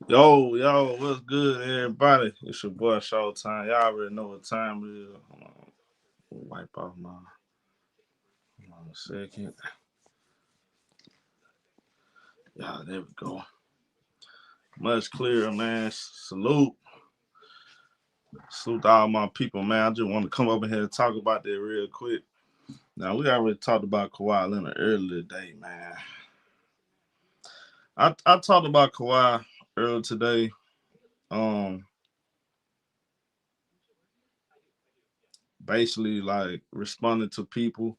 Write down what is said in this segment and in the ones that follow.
Yo, what's good, everybody? It's your boy Showtime. Y'all already know what time it is. Hold on, wipe off my. Hold on a second. Yeah, there we go. Much clearer, man. Salute to all my people, man. I just want to come up in here and talk about that real quick. Now, we already talked about Kawhi Leonard earlier today, man. I talked about Kawhi earlier today. Um, Basically, like responding to people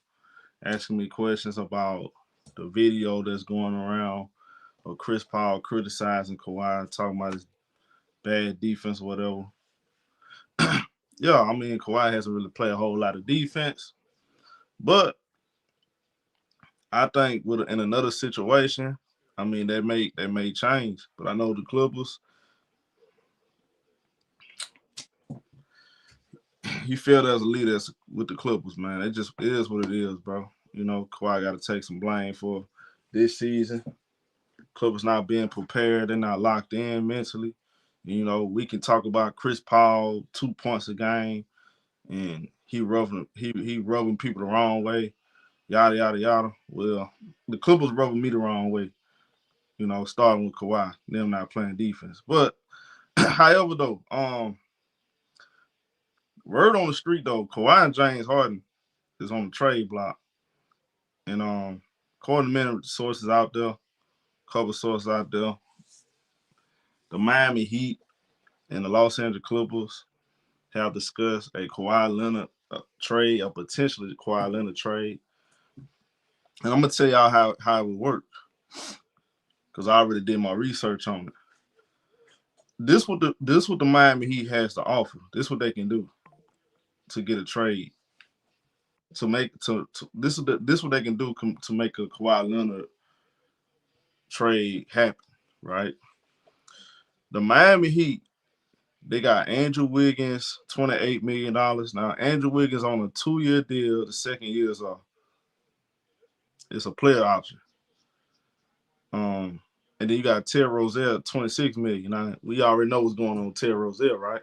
asking me questions about the video that's going around of Chris Paul criticizing Kawhi, talking about his bad defense or whatever. Yeah, I mean Kawhi hasn't really played a whole lot of defense, but I think in another situation, I mean they may change. But I know the Clippers, he failed as a leader with the Clippers, man. It just is what it is, bro. You know, Kawhi got to take some blame for this season. Clippers not being prepared, they're not locked in mentally. You know, we can talk about Chris Paul 2 points a game, and he rubbing people the wrong way, yada yada yada. Well, the Clippers rubbing me the wrong way. You know, starting with Kawhi, them not playing defense. But however though, word on the street though, Kawhi and James Harden is on the trade block, and according to many sources out there, couple sources out there, the Miami Heat and the Los Angeles Clippers have discussed a Kawhi Leonard trade, a potentially Kawhi Leonard trade. And I'm gonna tell y'all how it would work because I already did my research on it. This what the Miami Heat has to offer. This what they can do to get a trade to this what they can do to make a Kawhi Leonard trade happen, right? The Miami Heat, they got Andrew Wiggins, $28 million. Now Andrew Wiggins on a 2-year deal. The second year is it's a player option. Um, and then you got Terry Rozier, 26 million. Now we already know what's going on with Terry Rozier, right?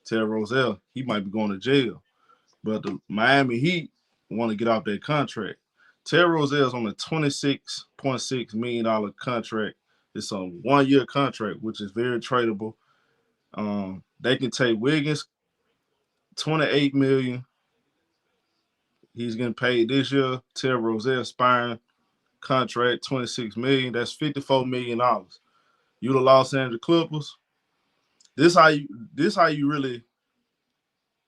Terry Rozier, he might be going to jail, but the Miami Heat want to get off that contract. Terry Rozier is on a $26.6 million contract. It's a 1-year contract, which is very tradable. They can take Wiggins, 28 million. He's getting paid this year. Terry Rozier expiring contract, 26 million. That's $54 million. You the Los Angeles Clippers. This how you really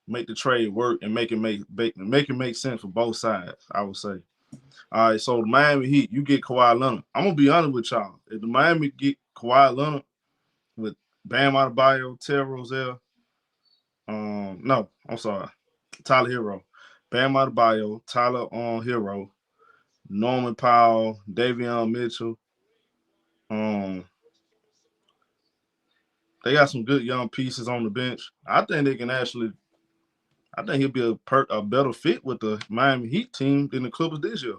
make the trade work and make it make sense for both sides. I would say. All right, so the Miami Heat, you get Kawhi Leonard. I'm gonna be honest with y'all. If the Miami get Kawhi Leonard with Bam Adebayo, Terry Rozier, no, I'm sorry, Tyler Hero, Bam Adebayo, Tyler Hero, Norman Powell, Davion Mitchell. Um, they got some good young pieces on the bench. I think they can actually. I think he'll be a better fit with the Miami Heat team than the Clippers this year.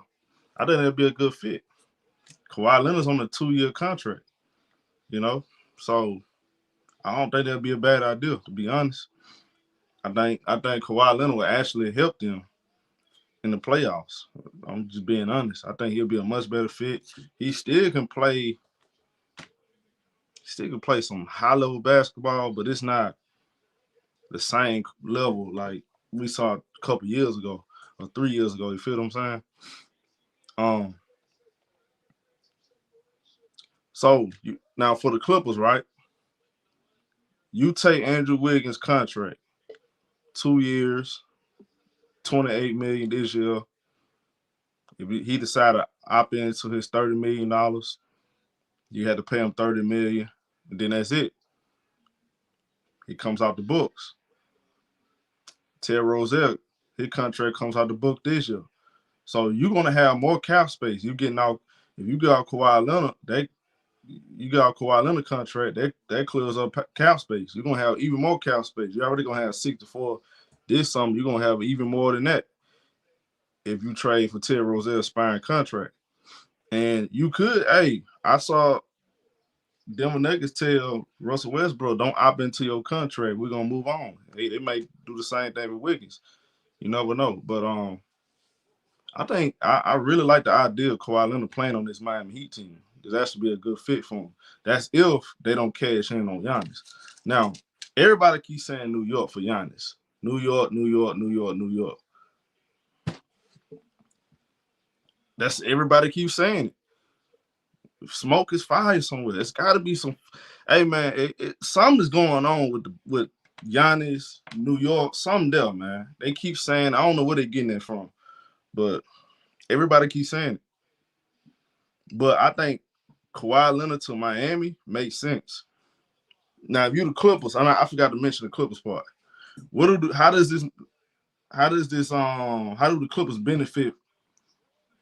I think that'd be a good fit. Kawhi Leonard's on a 2-year contract, you know, so I don't think that'd be a bad idea. To be honest, I think Kawhi Leonard will actually help them in the playoffs. I'm just being honest. I think he'll be a much better fit. He still can play some high level basketball, but it's not the same level like we saw a couple years ago or 3 years ago. You feel what I'm saying? Um, now for the Clippers, right? You take Andrew Wiggins' contract, 2 years, 28 million this year. If he decided to opt into his $30 million, you had to pay him 30 million, and then that's it. He comes out the books. Terry Rozier, his contract comes out the book this year. So you're gonna have more cap space. You getting out if you get out Kawhi Leonard, you got Kawhi Leonard contract, that clears up cap space. You're gonna have even more cap space. You're already gonna have 64. This summer, you're gonna have even more than that if you trade for Terry Rozier's expiring contract. And you could, hey, I saw Denver Nuggets tell Russell Westbrook, don't opt into your contract. We're gonna move on. They may do the same thing with Wiggins. You never know. But I think I really like the idea of Kawhi Leonard playing on this Miami Heat team. That should be a good fit for him. That's if they don't cash in on Giannis. Now, everybody keeps saying New York for Giannis. New York, New York, New York, New York. That's everybody keeps saying it. If smoke is fire somewhere. It's got to be some. Hey man, something's going on with Giannis, New York. Something there, man. They keep saying I don't know where they're getting it from, but everybody keeps saying it. But I think Kawhi Leonard to Miami makes sense. Now, if you the Clippers, I forgot to mention the Clippers part. How do the Clippers benefit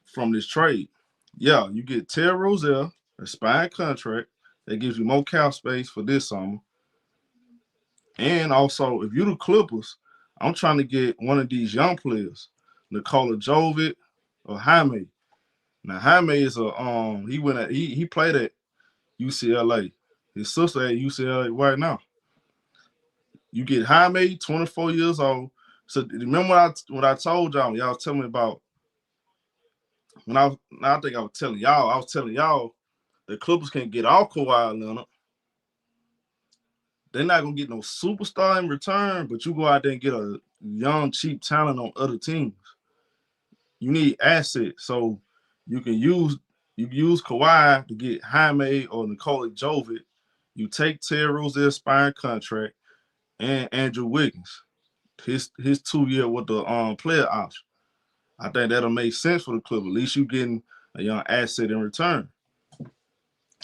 from this trade? Yeah, you get Terry Rozier, a spine contract that gives you more cap space for this summer. And also, if you're the Clippers, I'm trying to get one of these young players, Nikola Jovic or Jaime. Now, Jaime is he played at UCLA. His sister at UCLA right now. You get Jaime, 24 years old. So remember what I told y'all? Y'all was telling me about I was telling y'all the Clippers can't get all Kawhi Leonard. They're not gonna get no superstar in return, but you go out there and get a young, cheap talent on other teams. You need assets, so you can use Kawhi to get Jaime or Nikola Jovic. You take Terry Rozier's spine contract and Andrew Wiggins, his 2 year with the player option. I think that'll make sense for the club. At least you getting a young asset in return.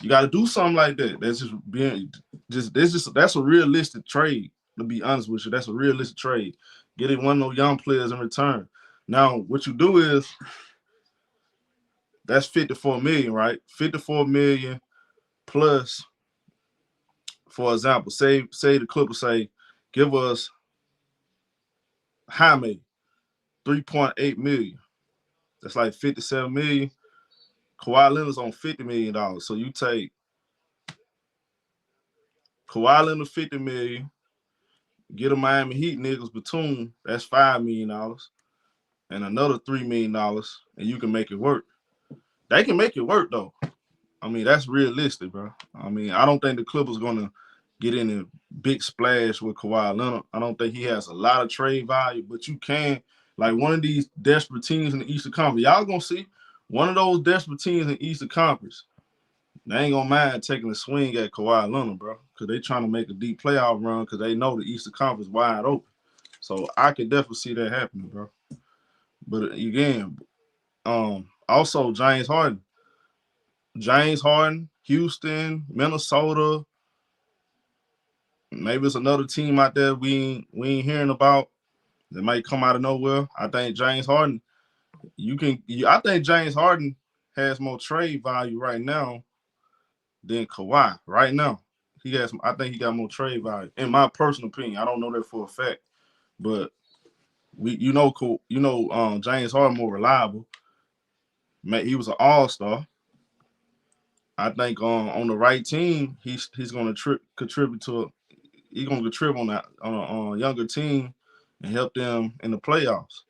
You got to do something like that. That's a realistic trade. To be honest with you, that's a realistic trade. Getting one of those young players in return. Now, what you do is that's $54 million, right? $54 million plus. For example, say the Clippers say, give us Jaime, $3.8 million. That's like $57 million. Kawhi Leonard's on $50 million. So you take Kawhi Leonard $50 million, get a Miami Heat niggas Batum, that's $5 million, and another $3 million, and you can make it work. They can make it work though. I mean, that's realistic, bro. I mean, I don't think the Clippers gonna get in a big splash with Kawhi Leonard. I don't think he has a lot of trade value, but you can, like one of these desperate teams in the Eastern Conference. Y'all gonna see one of those desperate teams in the Eastern Conference. They ain't gonna mind taking a swing at Kawhi Leonard, bro, because they trying to make a deep playoff run because they know the Eastern Conference is wide open. So I could definitely see that happening, bro. But again, also James Harden, Houston, Minnesota. Maybe it's another team out there we ain't hearing about that might come out of nowhere. I think James Harden, I think James Harden has more trade value right now than Kawhi. Right now, I think he got more trade value. In my personal opinion, I don't know that for a fact, but James Harden more reliable. He was an all-star. I think on the right team, he's going to contribute to. He's going to contribute on a younger team and help them in the playoffs.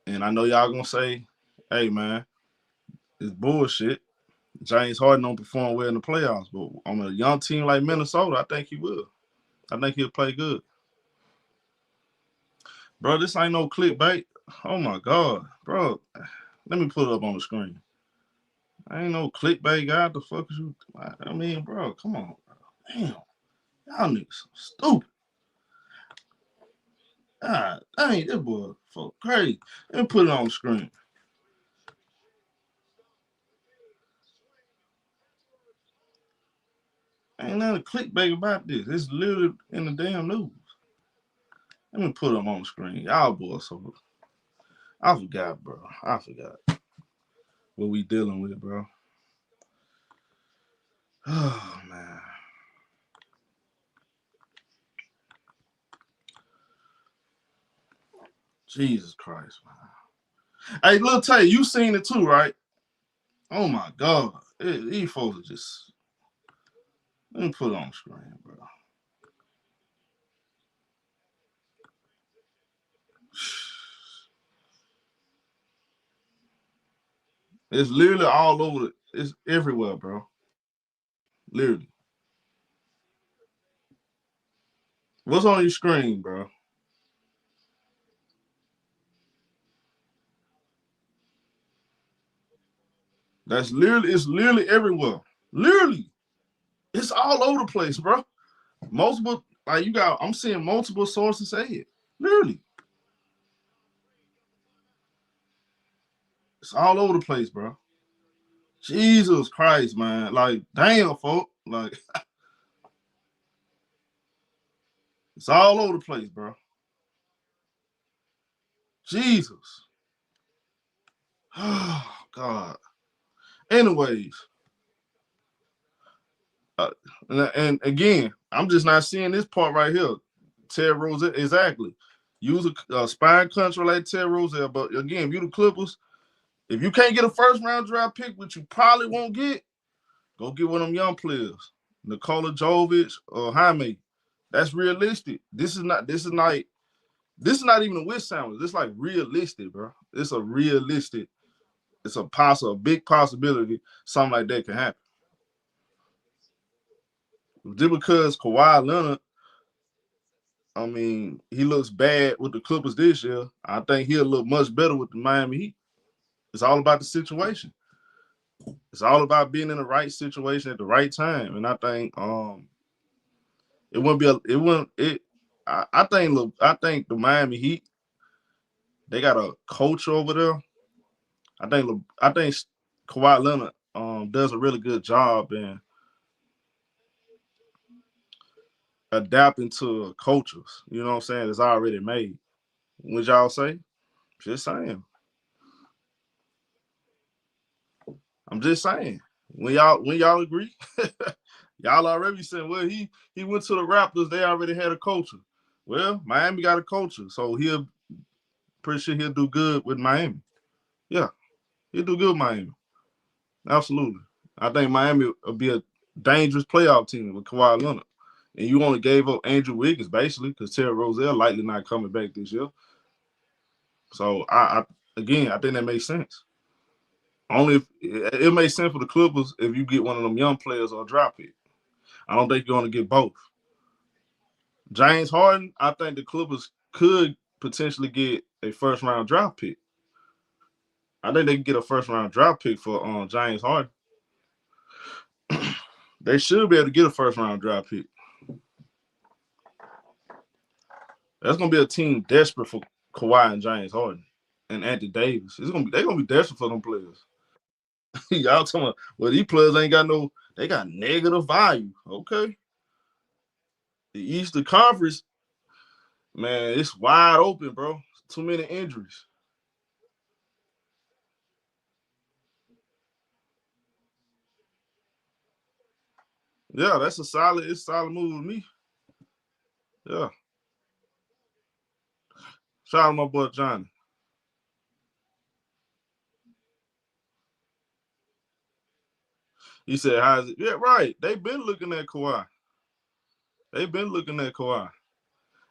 And I know y'all gonna say, "Hey man, it's bullshit." James Harden don't perform well in the playoffs, but on a young team like Minnesota, I think he will. I think he'll play good. Bro, this ain't no clickbait. Oh my God, bro. Let me put it up on the screen. I ain't no clickbait guy. The fuck is you? I mean, bro, come on, bro. Damn. Y'all niggas so stupid. God dang, this boy so crazy. Let me put it on the screen. Ain't nothing clickbait about this. It's literally in the damn news. Let me put them on the screen. Y'all boys, so I forgot, bro. I forgot what we dealing with, bro. Oh man. Jesus Christ, man. Hey, Lil Tay, you seen it too, right? Oh my God. These folks are just Let me put it on the screen, bro. It's literally all over. It's everywhere, bro. Literally. What's on your screen, bro? It's literally everywhere. Literally. It's all over the place, bro. Multiple, like I'm seeing multiple sources say it. Literally. It's all over the place, bro. Jesus Christ, man. Like, damn, folk. Like, it's all over the place, bro. Jesus. Oh, God. Anyways, uh, and again, I'm just not seeing this part right here. Terry Rozier, exactly. Use a spine control like Terry Rozier, but again, if you the Clippers, if you can't get a first round draft pick, which you probably won't get, go get one of them young players, Nikola Jovic or Jaime. That's realistic. This is not even a wish sandwich. This is like realistic, bro. It's a realistic. It's a big possibility something like that can happen. Just because Kawhi Leonard, I mean, he looks bad with the Clippers this year, I think he'll look much better with the Miami Heat. It's all about the situation. It's all about being in the right situation at the right time. And I think it wouldn't be it wouldn't it I think the Miami Heat, they got a coach over there. I think Kawhi Leonard does a really good job in adapting to cultures. You know what I'm saying? It's already made. Would y'all say? Just saying. I'm just saying. When y'all agree, y'all already said, well, he went to the Raptors. They already had a culture. Well, Miami got a culture, so he'll pretty sure he'll do good with Miami. Yeah, he'll do good with Miami. Absolutely. I think Miami will be a dangerous playoff team with Kawhi Leonard. And you only gave up Andrew Wiggins basically because Terry Rozier likely not coming back this year. So again, I think that makes sense. Only if it makes sense for the Clippers if you get one of them young players or a drop pick. I don't think you're going to get both. James Harden, I think the Clippers could potentially get a first round draft pick. I think they can get a first round draft pick for James Harden. They should be able to get a first round draft pick. That's gonna be a team desperate for Kawhi and James Harden and Anthony Davis. They're gonna be desperate for them players. Y'all talking about, well, these players ain't got they got negative value. Okay. The Eastern Conference, man, it's wide open, bro. Too many injuries. Yeah, it's a solid move with me. Yeah. Shout out to my boy Johnny. He said, how's it? Yeah, right. They've been looking at Kawhi. They've been looking at Kawhi.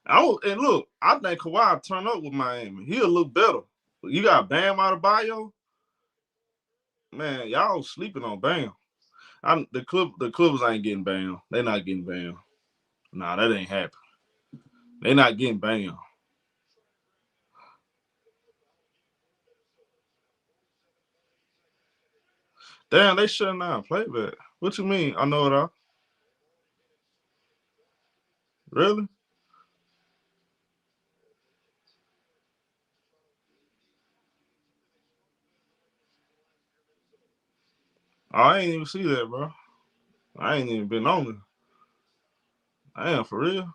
And look, I think Kawhi turn up with Miami. He'll look better. You got Bam out of bio. Man, y'all sleeping on Bam. The Clippers ain't getting Bam. They're not getting Bam. Nah, that ain't happening. They're not getting Bam. Damn, they shutting down playback. What you mean? I know it all. Really? Oh, I ain't even see that, bro. I ain't even been on it. Damn, for real?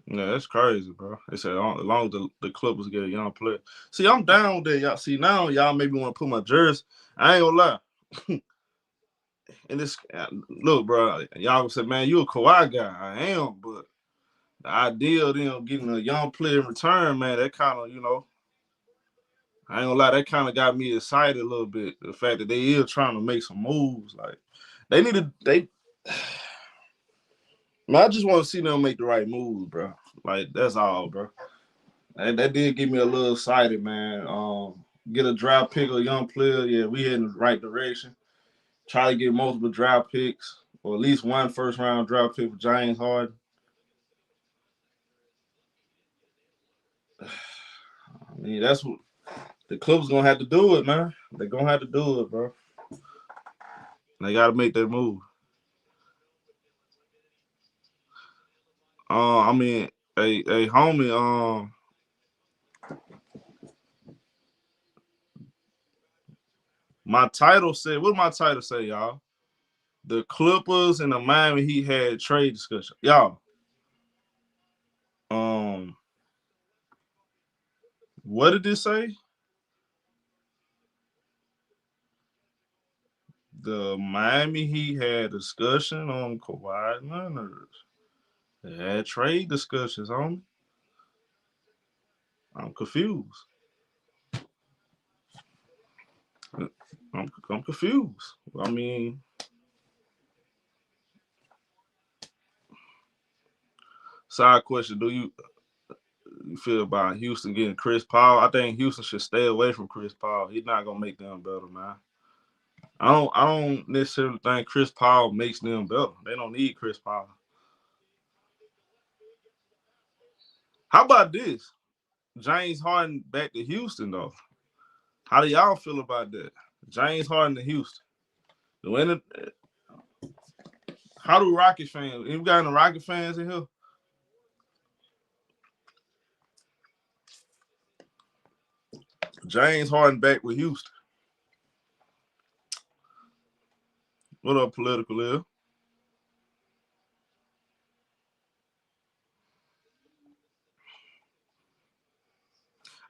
Yeah, that's crazy, bro. They said as long as the Clippers get a young player. See, I'm down with that. Y'all see now, y'all maybe want to put my jersey. I ain't gonna lie. And this look, bro, y'all said, man, you a Kawhi guy. I am, but the idea of them getting a young player in return, man, that kind of, I ain't gonna lie, that kind of got me excited a little bit. The fact that they is trying to make some moves, like they need to. Man, I just want to see them make the right moves, bro. Like that's all, bro. That did get me a little excited, man. Get a draft pick, a young player. Yeah, we in the right direction. Try to get multiple draft picks, or at least one first round draft pick for James Harden. I mean, that's what the Clippers gonna have to do it, man. They're gonna have to do it, bro. They gotta make that move. I mean, a homie, my title said, what did my title say, y'all? The Clippers and the Miami Heat had trade discussion. Y'all, um, what did this say? The Miami Heat had discussion on Kawhi Leonard. They had trade discussions on. I'm confused. I'm confused. I mean, side question: do you feel about Houston getting Chris Paul? I think Houston should stay away from Chris Paul. He's not gonna make them better, man. I don't necessarily think Chris Paul makes them better. They don't need Chris Paul. How about this? James Harden back to Houston though. How do y'all feel about that? James Harden to Houston. How do Rocket fans? You got any Rocket fans in here? James Harden back with Houston. What up, political is?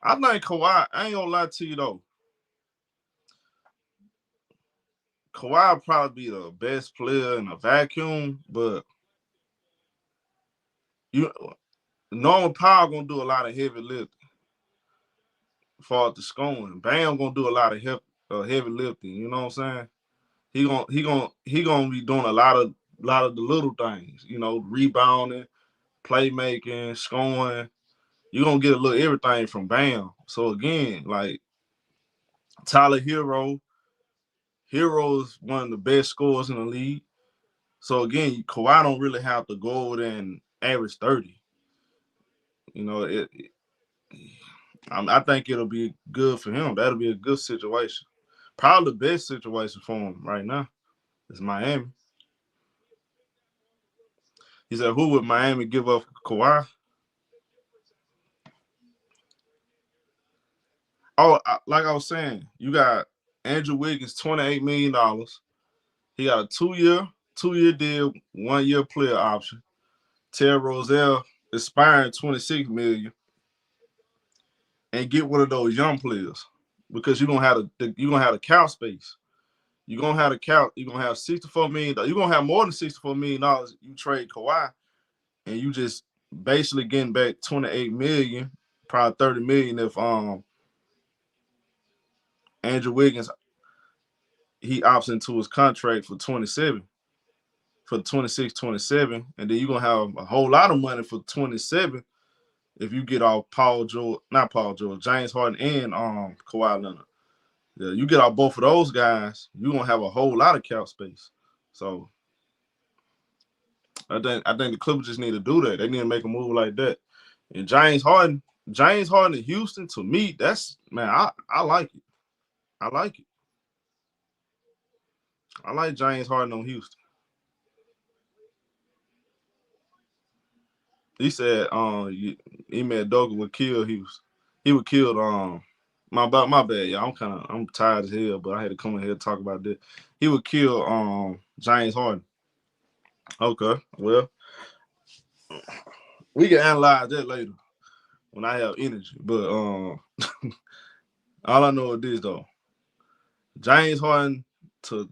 I think Kawhi, I ain't gonna lie to you though. Kawhi probably be the best player in a vacuum, but you Norman Powell gonna do a lot of heavy lifting for the scoring. Bam gonna do a lot of heavy lifting. You know what I'm saying? He gonna be doing a lot of the little things. You know, rebounding, playmaking, scoring. You're gonna get a little everything from Bam. So again, like Tyler Hero is one of the best scorers in the league. So again, Kawhi don't really have to go over there and average 30. You know, I think it'll be good for him. That'll be a good situation. Probably the best situation for him right now is Miami. He said, "Who would Miami give up Kawhi?" Oh, like I was saying, you got Andrew Wiggins, $28 million. He got a two-year deal, 1 year player option. Terry Rozelle expiring 26 million, and get one of those young players because you're gonna have the cap space. You're gonna have the cap. You're gonna have $64 million. You're gonna have more than $64 million. You trade Kawhi, and you just basically getting back 28 million, probably 30 million if Andrew Wiggins he opts into his contract for 27, for 26, 27, and then you're gonna have a whole lot of money for 27 if you get off James Harden and Kawhi Leonard. Yeah, you get off both of those guys, you're gonna have a whole lot of cap space. So I think the Clippers just need to do that. They need to make a move like that. And James Harden in Houston, to me, that's man, I like it. I like it. I like James Harden on Houston. He said Ime Doga would kill Houston. He would kill my bad, y'all. I'm tired as hell, but I had to come in here and talk about this. He would kill James Harden. Okay, well, we can analyze that later when I have energy. But all I know is this though. James Harden to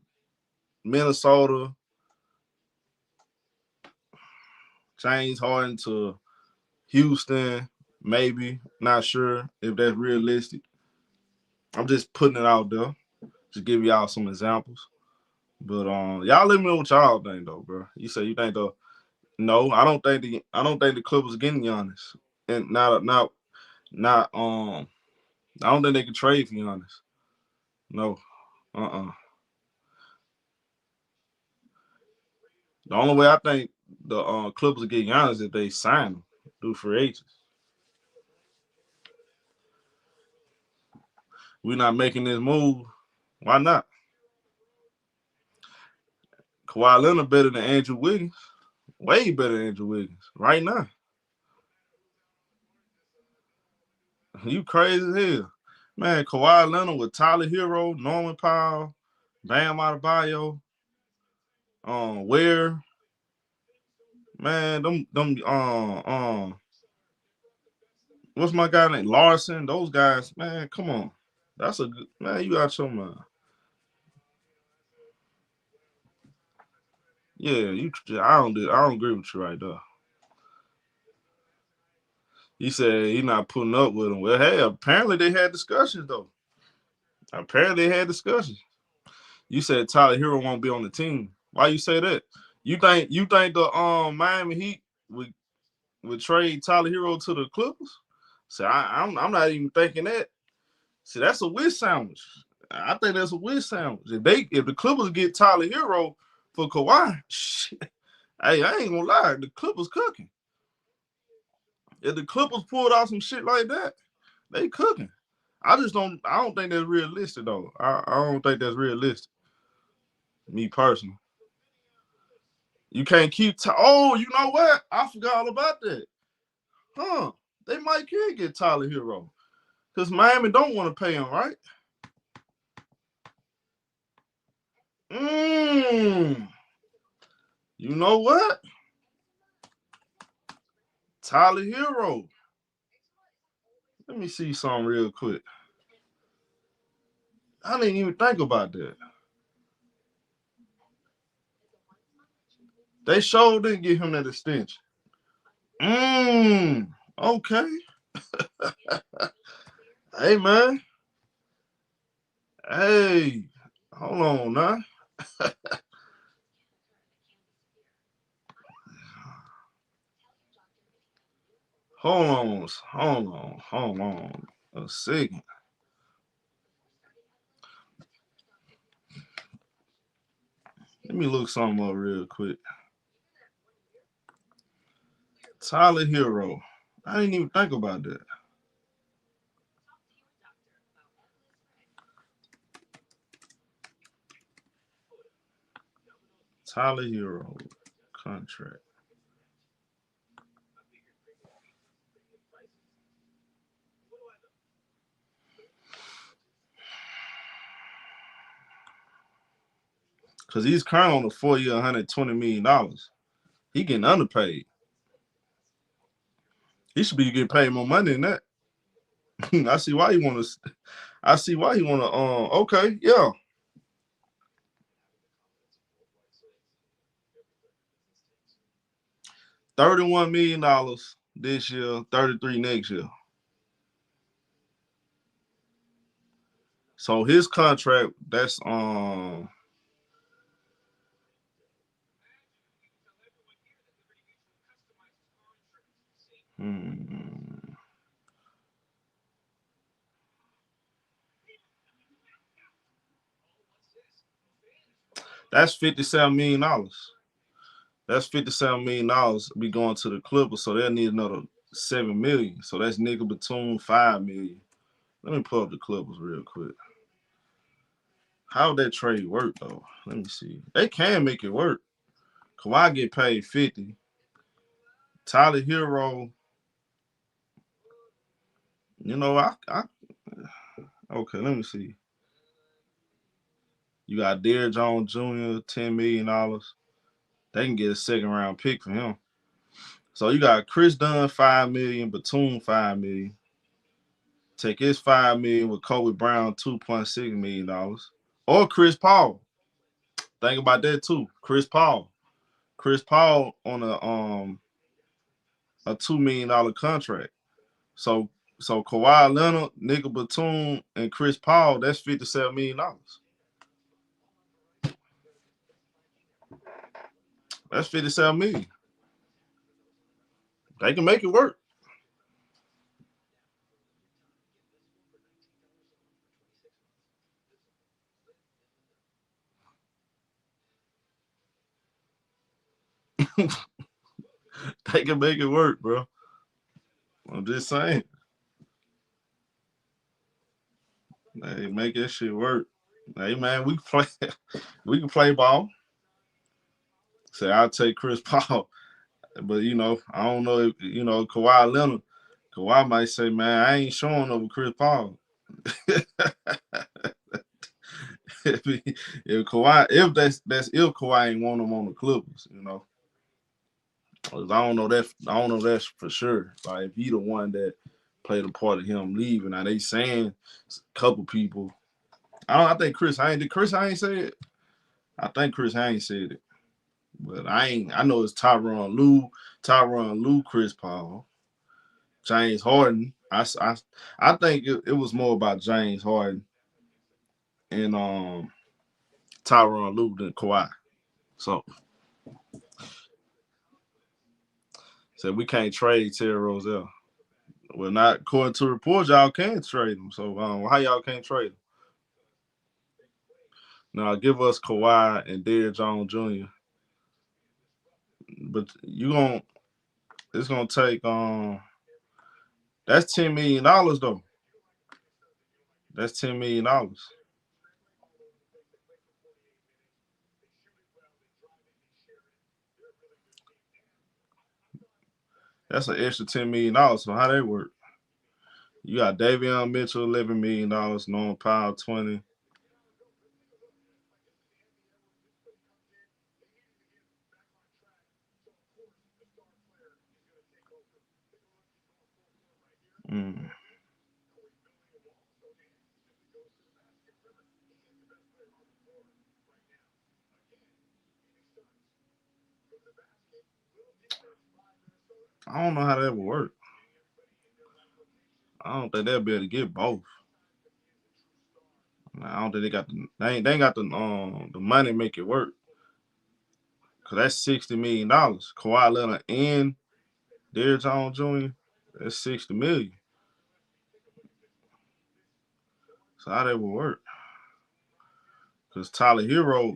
Minnesota, James Harden to Houston, maybe. Not sure if that's realistic. I'm just putting it out there. Just give y'all some examples. But y'all let me know what y'all think though, bro. You say you think the no, I don't think the Clippers are getting Giannis. And not I don't think they can trade for Giannis. No. Uh-uh. The only way I think the Clippers get Giannis is if they sign him through free agents. We're not making this move. Why not? Kawhi Leonard better than Andrew Wiggins. Way better than Andrew Wiggins right now. You crazy as hell. Man, Kawhi Leonard with Tyler Hero, Norman Powell, Bam Adebayo, Ware, man, what's my guy named Larson? Those guys, man, come on. That's a good man. You got your mind. Yeah, I don't agree with you right there. He said he not putting up with him. Well, hey, apparently they had discussions though. Apparently they had discussions. You said Tyler Hero won't be on the team. Why you say that? You think the Miami Heat would trade Tyler Hero to the Clippers? So I'm not even thinking that. See, that's a wish sandwich. I think that's a wish sandwich. If the Clippers get Tyler Hero for Kawhi, shit, hey, I ain't gonna lie, the Clippers cooking. If the Clippers pulled out some shit like that, they cooking. I don't think that's realistic though. I don't think that's realistic. Me personally. You can't keep oh, you know what? I forgot all about that. Huh. They might can get Tyler Hero. Because Miami don't want to pay him, right? You know what? Tyler Hero. Let me see something real quick. I didn't even think about that. They sure didn't give him that extension. Okay. Hey, man. Hey, hold on now. Hold on a second. Let me look something up real quick. Tyler Hero. I didn't even think about that. Tyler Hero contract. Because he's currently on a 4-year, $120 million. He getting underpaid. He should be getting paid more money than that. I see why he want to. I see why he want to. Okay, yeah. $31 million this year, 33 next year. So his contract, that's that's $57 million. That's $57 million be going to the Clippers, so they'll need another $7 million. So that's nigga between $5 million. Let me pull up the Clippers real quick. How would that trade work though? Let me see. They can make it work. Kawhi get paid 50. Tyler Hero, you know, I okay, let me see. You got Derrick Jones Jr., $10 million. They can get a second round pick for him. So you got Chris Dunn, $5 million, Batum, $5 million. Take his $5 million with Kobe Brown, $2.6 million. Or Chris Paul. Think about that too. Chris Paul. Chris Paul on a $2 million contract. So So Kawhi Leonard, Nick Batum, and Chris Paul, that's $57 million. That's $57 million. They can make it work. They can make it work, bro. I'm just saying. They make that shit work. Hey man, we can play ball. Say I'll take Chris Paul. But I don't know if Kawhi Leonard. Kawhi might say, man, I ain't showing up with Chris Paul. if Kawhi, if that's if Kawhi ain't want him on the Clippers, I don't know that for sure. Like if he the one that played a part of him leaving. Now they saying a couple people. I think Chris Haynes. Did Chris Haynes say it? I think Chris Haynes said it. But I know it's Tyronn Lue, Chris Paul, James Harden. I think it was more about James Harden and Tyronn Lue than Kawhi. So said we can't trade Terry Rozier. Well, not according to reports, y'all can't trade him. So how y'all can't trade him? Now give us Kawhi and Derrick Jones Jr. But it's gonna take that's $10 million though. That's $10 million. That's an extra $10 million. So how that work? You got Davion Mitchell, $11 million, Norman Powell, 20. Mm. I don't know how that would work. I don't think they'll be able to get both. I don't think they ain't got the money to make it work. Cause that's $60 million. Kawhi Leonard and Derrick Jones Jr. That's $60 million. So how that would work? Cause Tyler Hero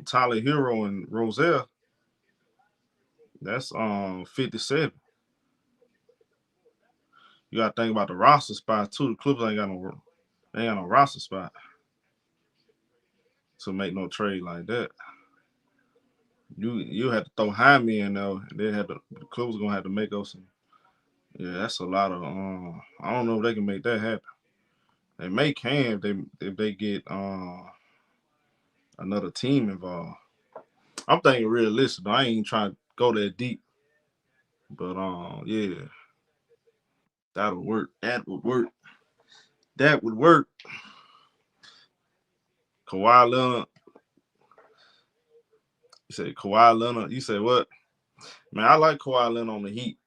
and Rozier, that's 57. You gotta think about the roster spot too. The Clippers they ain't got no roster spot to make no trade like that. You have to throw Jaime in there. The Clippers gonna have to make up some. Yeah, that's a lot of. I don't know if they can make that happen. They may can if they get another team involved. I'm thinking realistic. Though. I ain't trying to go that deep, but yeah, that'll work. That would work. That would work. Kawhi Leonard. You say Kawhi Leonard. You say what? Man, I like Kawhi Leonard on the Heat.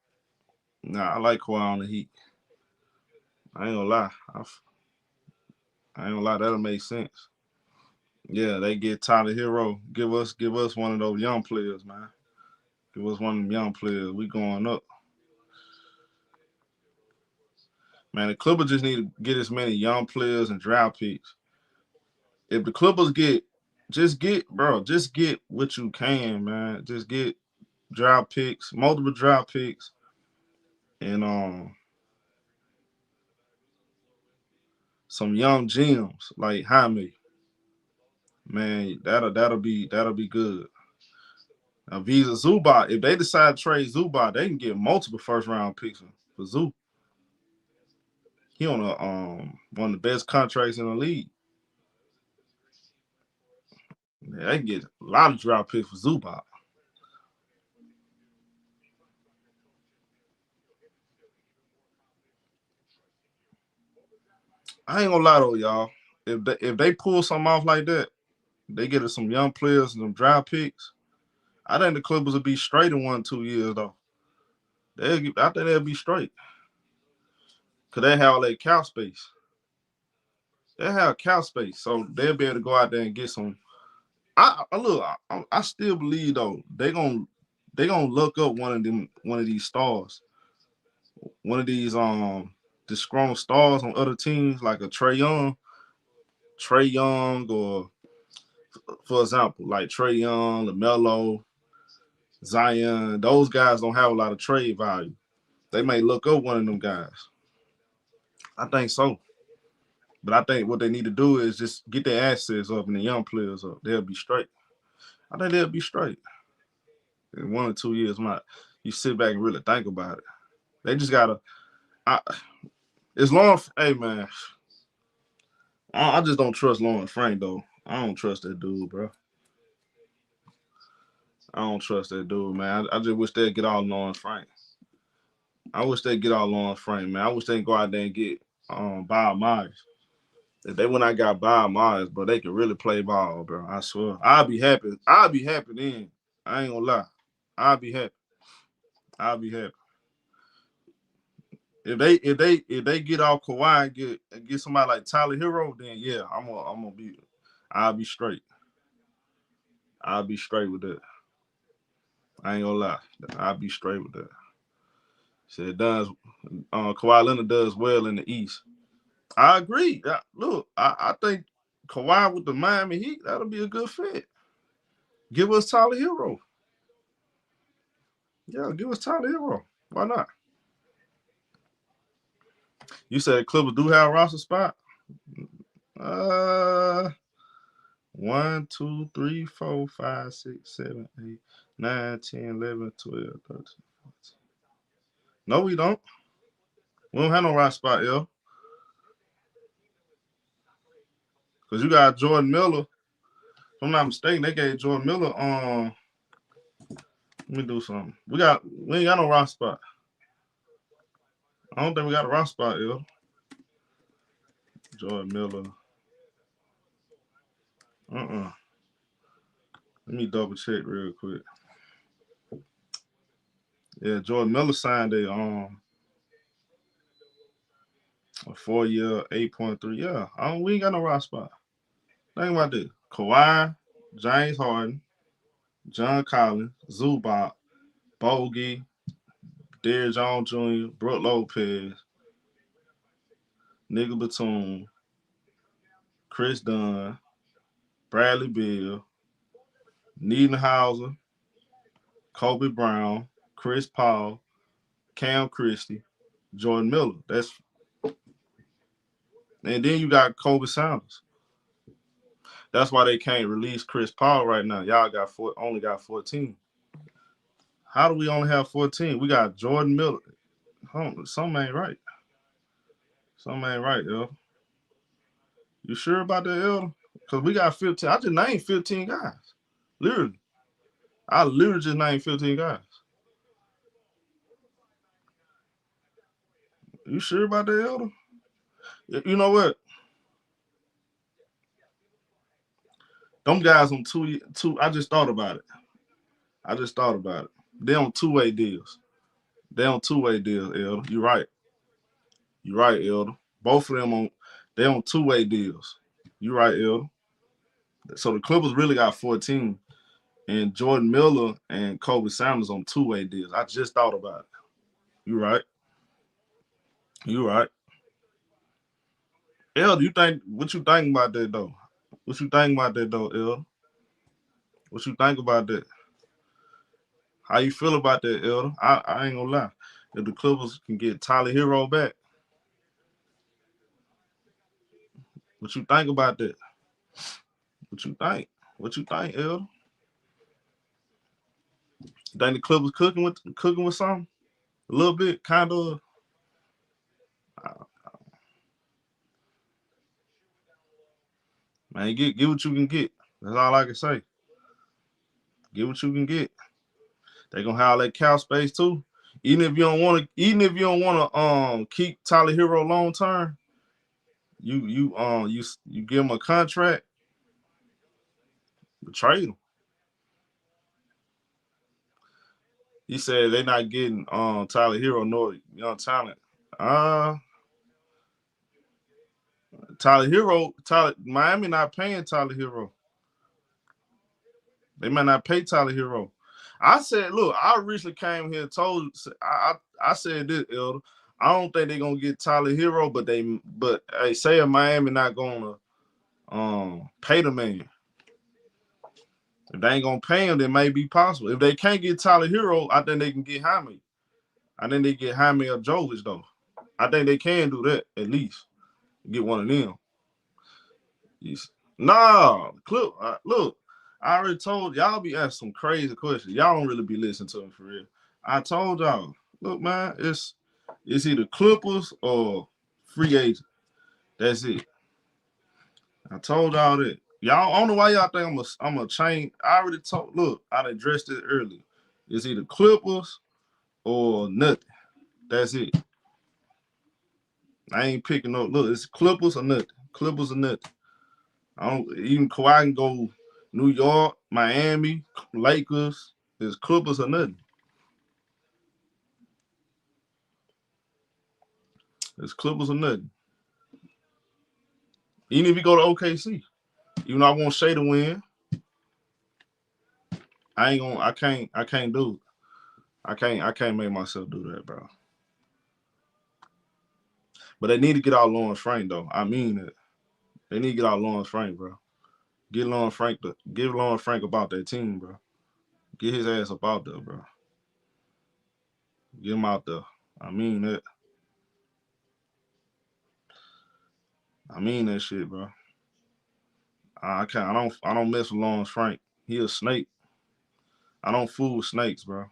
Nah, I like Kawhi on the Heat. I ain't gonna lie. I ain't gonna lie. That'll make sense. Yeah, they get Tyler Hero. Give us one of those young players, man. Give us one of them young players. We going up. Man, the Clippers just need to get as many young players and draft picks. If the Clippers just get what you can, man. Just get draft picks, multiple draft picks, and some young gems like Jaime. Man, that'll be good. Now Visa Zubac, if they decide to trade Zubac, they can get multiple first round picks for Zoo. He on one of the best contracts in the league. Yeah, they can get a lot of draft picks for Zubac. I ain't gonna lie though, y'all. If they pull something off like that, they get us some young players and some draft picks. I think the Clippers will be straight in 1-2 years though. I think they'll be straight. Cause they have all that cap space. They have cap space, so they'll be able to go out there and get some. I still believe though they gonna look up one of these stars, one of these disgruntled stars on other teams like a Trey Young, or for example like Trey Young, LaMelo, Zion. Those guys don't have a lot of trade value. They may look up one of them guys. I think so. But I think what they need to do is just get their assets up and the young players up. They'll be straight. I think they'll be straight in 1 or 2 years. You sit back and really think about it. They just gotta. As long, hey man, I just don't trust Lawrence Frank though. I don't trust that dude, bro. I don't trust that dude, man. I just wish they'd get all Lawrence Frank. I wish they'd get all Lawrence Frank, man. I wish they'd go out there and get Bob Myers. If they went out and got Bob Myers, bro, they could really play ball, bro. I swear. I'd be happy. I'd be happy then. I ain't gonna lie. I'd be happy. I'd be happy. If they get off Kawhi and get somebody like Tyler Hero, then yeah, I'll be straight. I'll be straight with that. I ain't gonna lie. I'll be straight with that. So it does. Kawhi Leonard does well in the East. I agree. Look, I think Kawhi with the Miami Heat, that'll be a good fit. Give us Tyler Hero. Yeah, give us Tyler Hero. Why not? You said Clippers do have a roster spot? 1, 2, 3, 4, 5, 6, 7, 8, 9, 10, 11, 12, 13, 14. No, we don't. We don't have no roster spot, yo. Because you got Jordan Miller. If I'm not mistaken, they gave Jordan Miller let me do something. We ain't got no roster spot. I don't think we got a roster spot, yo. Jordan Miller. Let me double check real quick. Yeah, Jordan Miller signed a 4-year, 8.3. Yeah, we ain't got no roster spot. Think about this. Kawhi, James Harden, John Collins, Zubac, Bogey, Derrick Jones Jr., Brook Lopez, Nigga Batum, Chris Dunn, Bradley Beal, Niedenhauser, Kobe Brown, Chris Paul, Cam Christie, Jordan Miller. And then you got Kobe Sanders. That's why they can't release Chris Paul right now. Y'all only got 14. How do we only have 14? We got Jordan Miller. Something ain't right. Something ain't right, yo. You sure about that, Elder? Because we got 15. I just named 15 guys. Literally. I literally just named 15 guys. You sure about that, Elder? You know what? Them guys on two. I just thought about it. They're on two-way deals. Elder. You're right. Elder. Both of them they're on two-way deals. You're right, Elder. So the Clippers really got 14. And Jordan Miller and Kobe Sanders on two-way deals. I just thought about it. You're right. Elder, what you think about that though? Elder? What you think about that? How you feel about that, Elder? I ain't gonna lie. If the Clippers can get Tyler Hero back, what you think about that? What you think? Elder? You think the Clippers cooking with something? A little bit, kind of. Man, get what you can get. That's all I can say. Get what you can get. They gonna have all that cap space too. Even if you don't want to keep Tyler Hero long term, you give him a contract, you trade him. He said they're not getting Tyler Hero nor young talent. Miami not paying Tyler Hero. They might not pay Tyler Hero. I said, look, I recently came here and told I said this, Elder. I don't think they're gonna get Tyler Hero, but hey, say if Miami not gonna pay the man. If they ain't gonna pay him, then may be possible. If they can't get Tyler Hero, I think they can get Jaime. I think they get Jaime or Jovic though. I think they can do that at least. Get one of them. Yes. Nah, look, look. I already told y'all be asking some crazy questions. Y'all don't really be listening to me for real. I told y'all, look, man, it's either Clippers or free agent. That's it. I told y'all that. Y'all, I don't know why y'all think I'm a change. I already told. Look, I addressed it earlier. It's either Clippers or nothing. That's it. I ain't picking up. Look, it's Clippers or nothing. Clippers or nothing. I don't even Kawhi can go New York, Miami, Lakers. It's Clippers or nothing. It's Clippers or nothing. Even if you go to OKC, even though I want Shea to win, I ain't gonna. I can't do it. I can't make myself do that, bro. But they need to get out Lawrence Frank though. I mean it. They need to get out Lawrence Frank, bro. Give Lawrence Frank about that team, bro. Get his ass up out there, bro. Get him out there. I mean that. I mean that shit, bro. I can't. I don't mess with Lawrence Frank. He a snake. I don't fool with snakes, bro.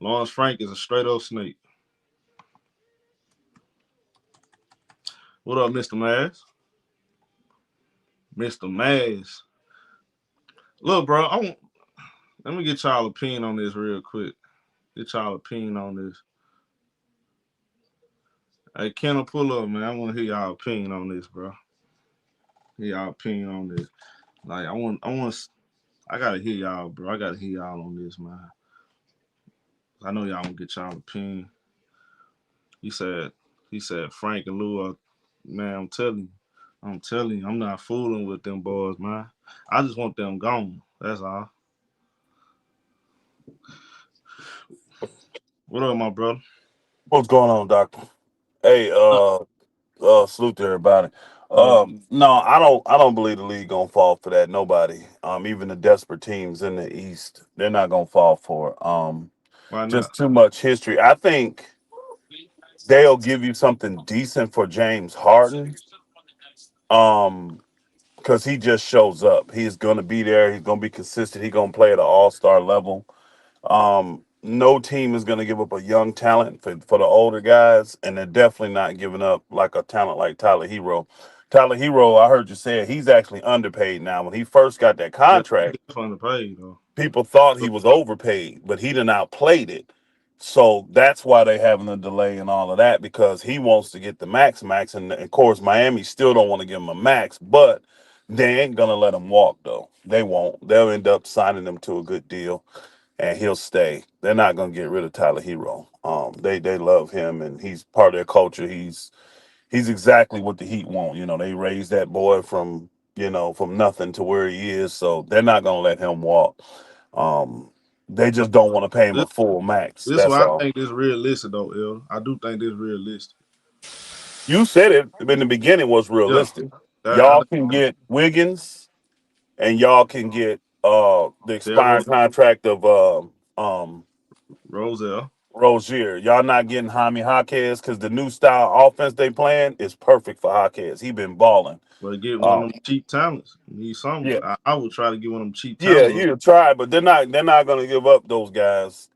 Lawrence Frank is a straight up snake. What up, Mr. Maz? Mr. Maz. Look, bro. Let me get y'all opinion on this real quick. Get y'all opinion on this. Hey, Kendall, pull up, man. I want to hear y'all opinion on this, bro. Hear y'all opinion on this. Like, I gotta hear y'all, bro. I gotta hear y'all on this, man. I know y'all gonna get y'all opinion. He said, Frank and Lou are, man. I'm telling you, I'm not fooling with them boys, man. I just want them gone. That's all. What up, my brother? What's going on, Doctor? Hey, salute to everybody. Yeah. No, I don't believe the league gonna fall for that. Nobody. Even the desperate teams in the East, they're not gonna fall for it. Why not? Just too much history. I think they'll give you something decent for James Harden. Um, because he just shows up. He's gonna be there. He's gonna be consistent. He's gonna play at an all-star level. No team is going to give up a young talent for the older guys, and they're definitely not giving up like a talent like Tyler Hero. Tyler Hero, I heard you say he's actually underpaid now. When he first got that Yeah, contract, it's fun to pay though. people thought he was overpaid, but he done outplayed it. So that's why they having a delay and all of that because he wants to get the max, and of course Miami still don't want to give him a max, but they ain't gonna let him walk though. They won't. They'll end up signing him to a good deal and he'll stay. They're not gonna get rid of Tyler Hero. They love him and he's part of their culture. He's exactly what the Heat want. They raised that boy from nothing to where he is. So they're not gonna let him walk. Um, they just don't want to pay him This a full max. this That's why I all. think this realistic though, El. I do think this realistic. You said it in the beginning was Yeah, realistic. I Y'all think can get Wiggins and y'all can get the Derrick expiring contract of Roselle. Rozier. Y'all not getting Jaime Jaquez because the new style offense they playing is perfect for Jaquez. He been balling. But get one of Um, them cheap talents. Need some. yeah, I would try to get one of them cheap yeah, talents. you try, but they're not gonna give up those guys.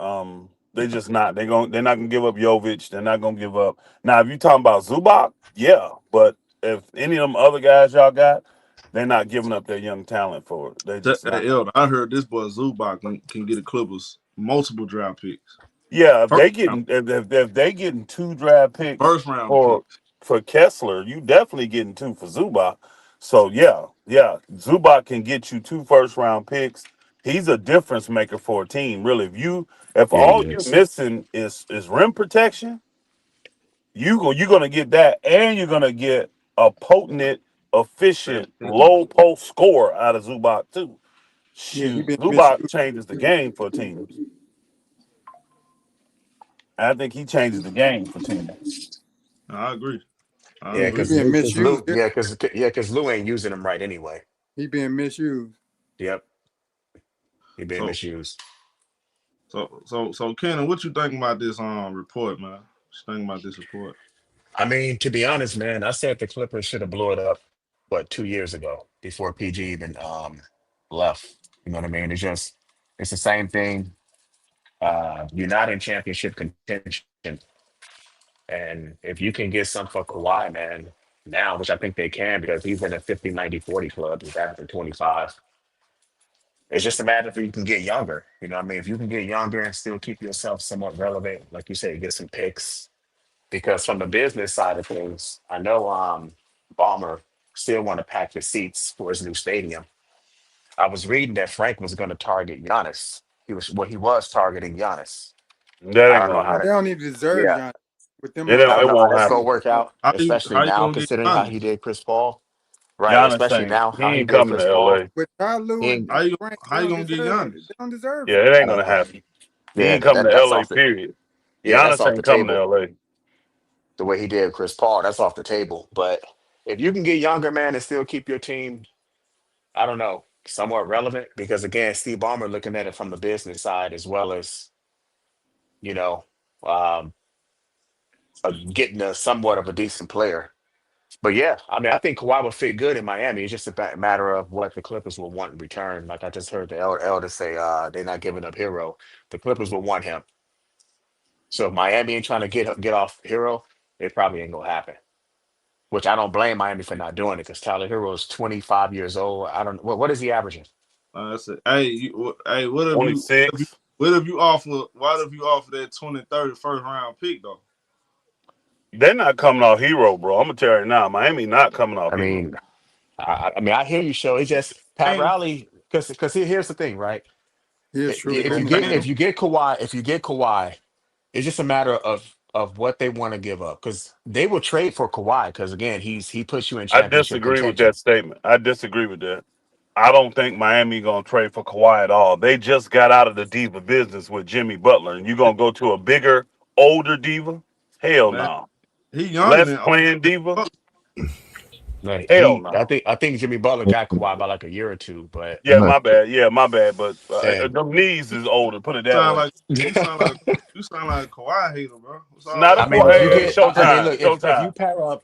They just not. They're not gonna give up Jovic. They're not gonna give up. Now, if you talking about Zubac, yeah, but if any of them other guys y'all got, they're not giving up their young talent for it. They just not. Hey, El, I heard this boy Zubac can get the Clippers multiple draft picks. Yeah, if First they round, getting if they getting two draft picks first round for picks. for Kessler, you definitely getting two for Zubac. So yeah, Zubac can get you two first round picks. He's a difference maker for a team, really. If Yeah, he all you're is. missing is rim protection, you're gonna get that, and you're gonna get a potent, efficient, low post scorer out of Zubac too. Yeah, he Shoot, been Zubac misused. changes the game for teams. I think he changes the game for teams. I agree. I Yeah, Yeah, he agree. because being Lou, misused. because Lou ain't using them right anyway. He being misused. Yep, he being So misused. so Kenan, what you think about this report, man? What you think about this report? I mean, to be honest, man, I said the Clippers should have blew it up, what, 2 years ago before PG even left. You know what I mean? It's the same thing. You're not in championship contention, and if you can get some for Kawhi, man, now, which I think they can because he's in a 50, 90, 40 club. He's averaging 25. It's just a matter if you can get younger. You know what I mean? If you can get younger and still keep yourself somewhat relevant, like you said, get some picks. Because from the business side of things, I know Balmer still want to pack the seats for his new stadium. I was reading that Frank was going to target Giannis. He was targeting Giannis. That I ain't don't know gonna how They that. happen. don't even deserve Yeah, John with them It on the I don't. don't It know how won't that's going to happen. work out, roster. especially How you now gonna get considering how he Giannis? did Chris Paul. Right, Giannis especially ain't. now He how he ain't did coming Chris to Paul. LA. Without He Lou and ain't, Frank, they How you don't gonna get deserve it. Giannis? They don't deserve Yeah, it. it ain't gonna uh, happen. He yeah, ain't coming to that's LA. off the. Period. Yeah, that's Giannis off the ain't coming to table. LA. The way he did Chris Paul, that's off the table. But if you can get younger, man, and still keep your team, I don't know, somewhat relevant, because again, Steve Ballmer looking at it from the business side as well as, you know, um, getting a somewhat of a decent player. But yeah, I mean, I think Kawhi would fit good in Miami. It's just a matter of what the Clippers will want in return. Like I just heard the elder say, they're not giving up Hero. The Clippers will want him. So if Miami ain't trying to get off Hero, it probably ain't gonna happen. Which I don't blame Miami for not doing it because Tyler Hero is 25 years old. I don't. What is he averaging? I said, hey, hey, what if you, what if you, 26. what if you offer, what if you offer that 20, 30 first round pick though? They're not coming off Hero, bro. I'm gonna tell you right now. Miami not coming off I Hero. mean, I mean, I hear you, show. It's just Pat And Riley, because here's the thing, right? He is truly If they you going get back. paying him. Kawhi, it's just a matter of what they want to give up because they will trade for Kawhi because again, he puts you in I championship disagree with contention. that statement. I disagree with that. I don't think Miami gonna trade for Kawhi at all. They just got out of the diva business with Jimmy Butler, and you gonna go to a bigger, older diva? Hell Man, no. he younger Less than playing diva? Like Hell no. I think Jimmy Butler got Kawhi by like a year or two, but Yeah, my bad. Yeah, my bad. But and them knees is older. Put it that sound way. like you sound like you sound like a Kawhi hater, bro. What's all Not a that? I mean, Kawhi. if you Hey, get, I mean, Showtime. look, if Showtime. you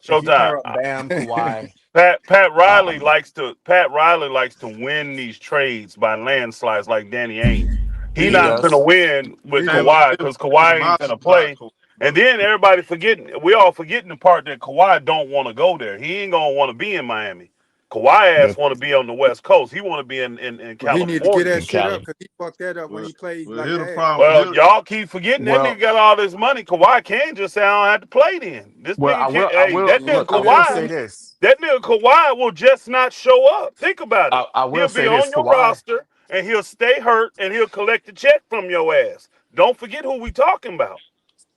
Showtime. pair up Bam, Kawhi, Pat Riley likes to win these trades by landslides like Danny Ainge. He he not He gonna does. win with He came do. out Kawhi here because Kawhi ain't gonna demolished a lot of play. cool, And bro. then everybody forgetting, we all forgetting the part that Kawhi don't want to go there. He ain't gonna want to be in Miami. Kawhi ass Yep. want to be on the West Coast. He want to be in Well, he need to get California. that In shit up Cali. because he fucked that up when Well, he played well, like here's the that. problem. Well, Here, y'all keep forgetting that nigga Well, got all this money. Kawhi can't just say I don't have to play then. This nigga can't. I Hey, will that Yeah, nigga look. I because if will Kawhi. say he this. That nigga Kawhi will just not show up. Think about it. I will He'll be say this. on your Kawhi. roster and he'll stay hurt and he'll collect a check from your ass. Don't forget who we talking about.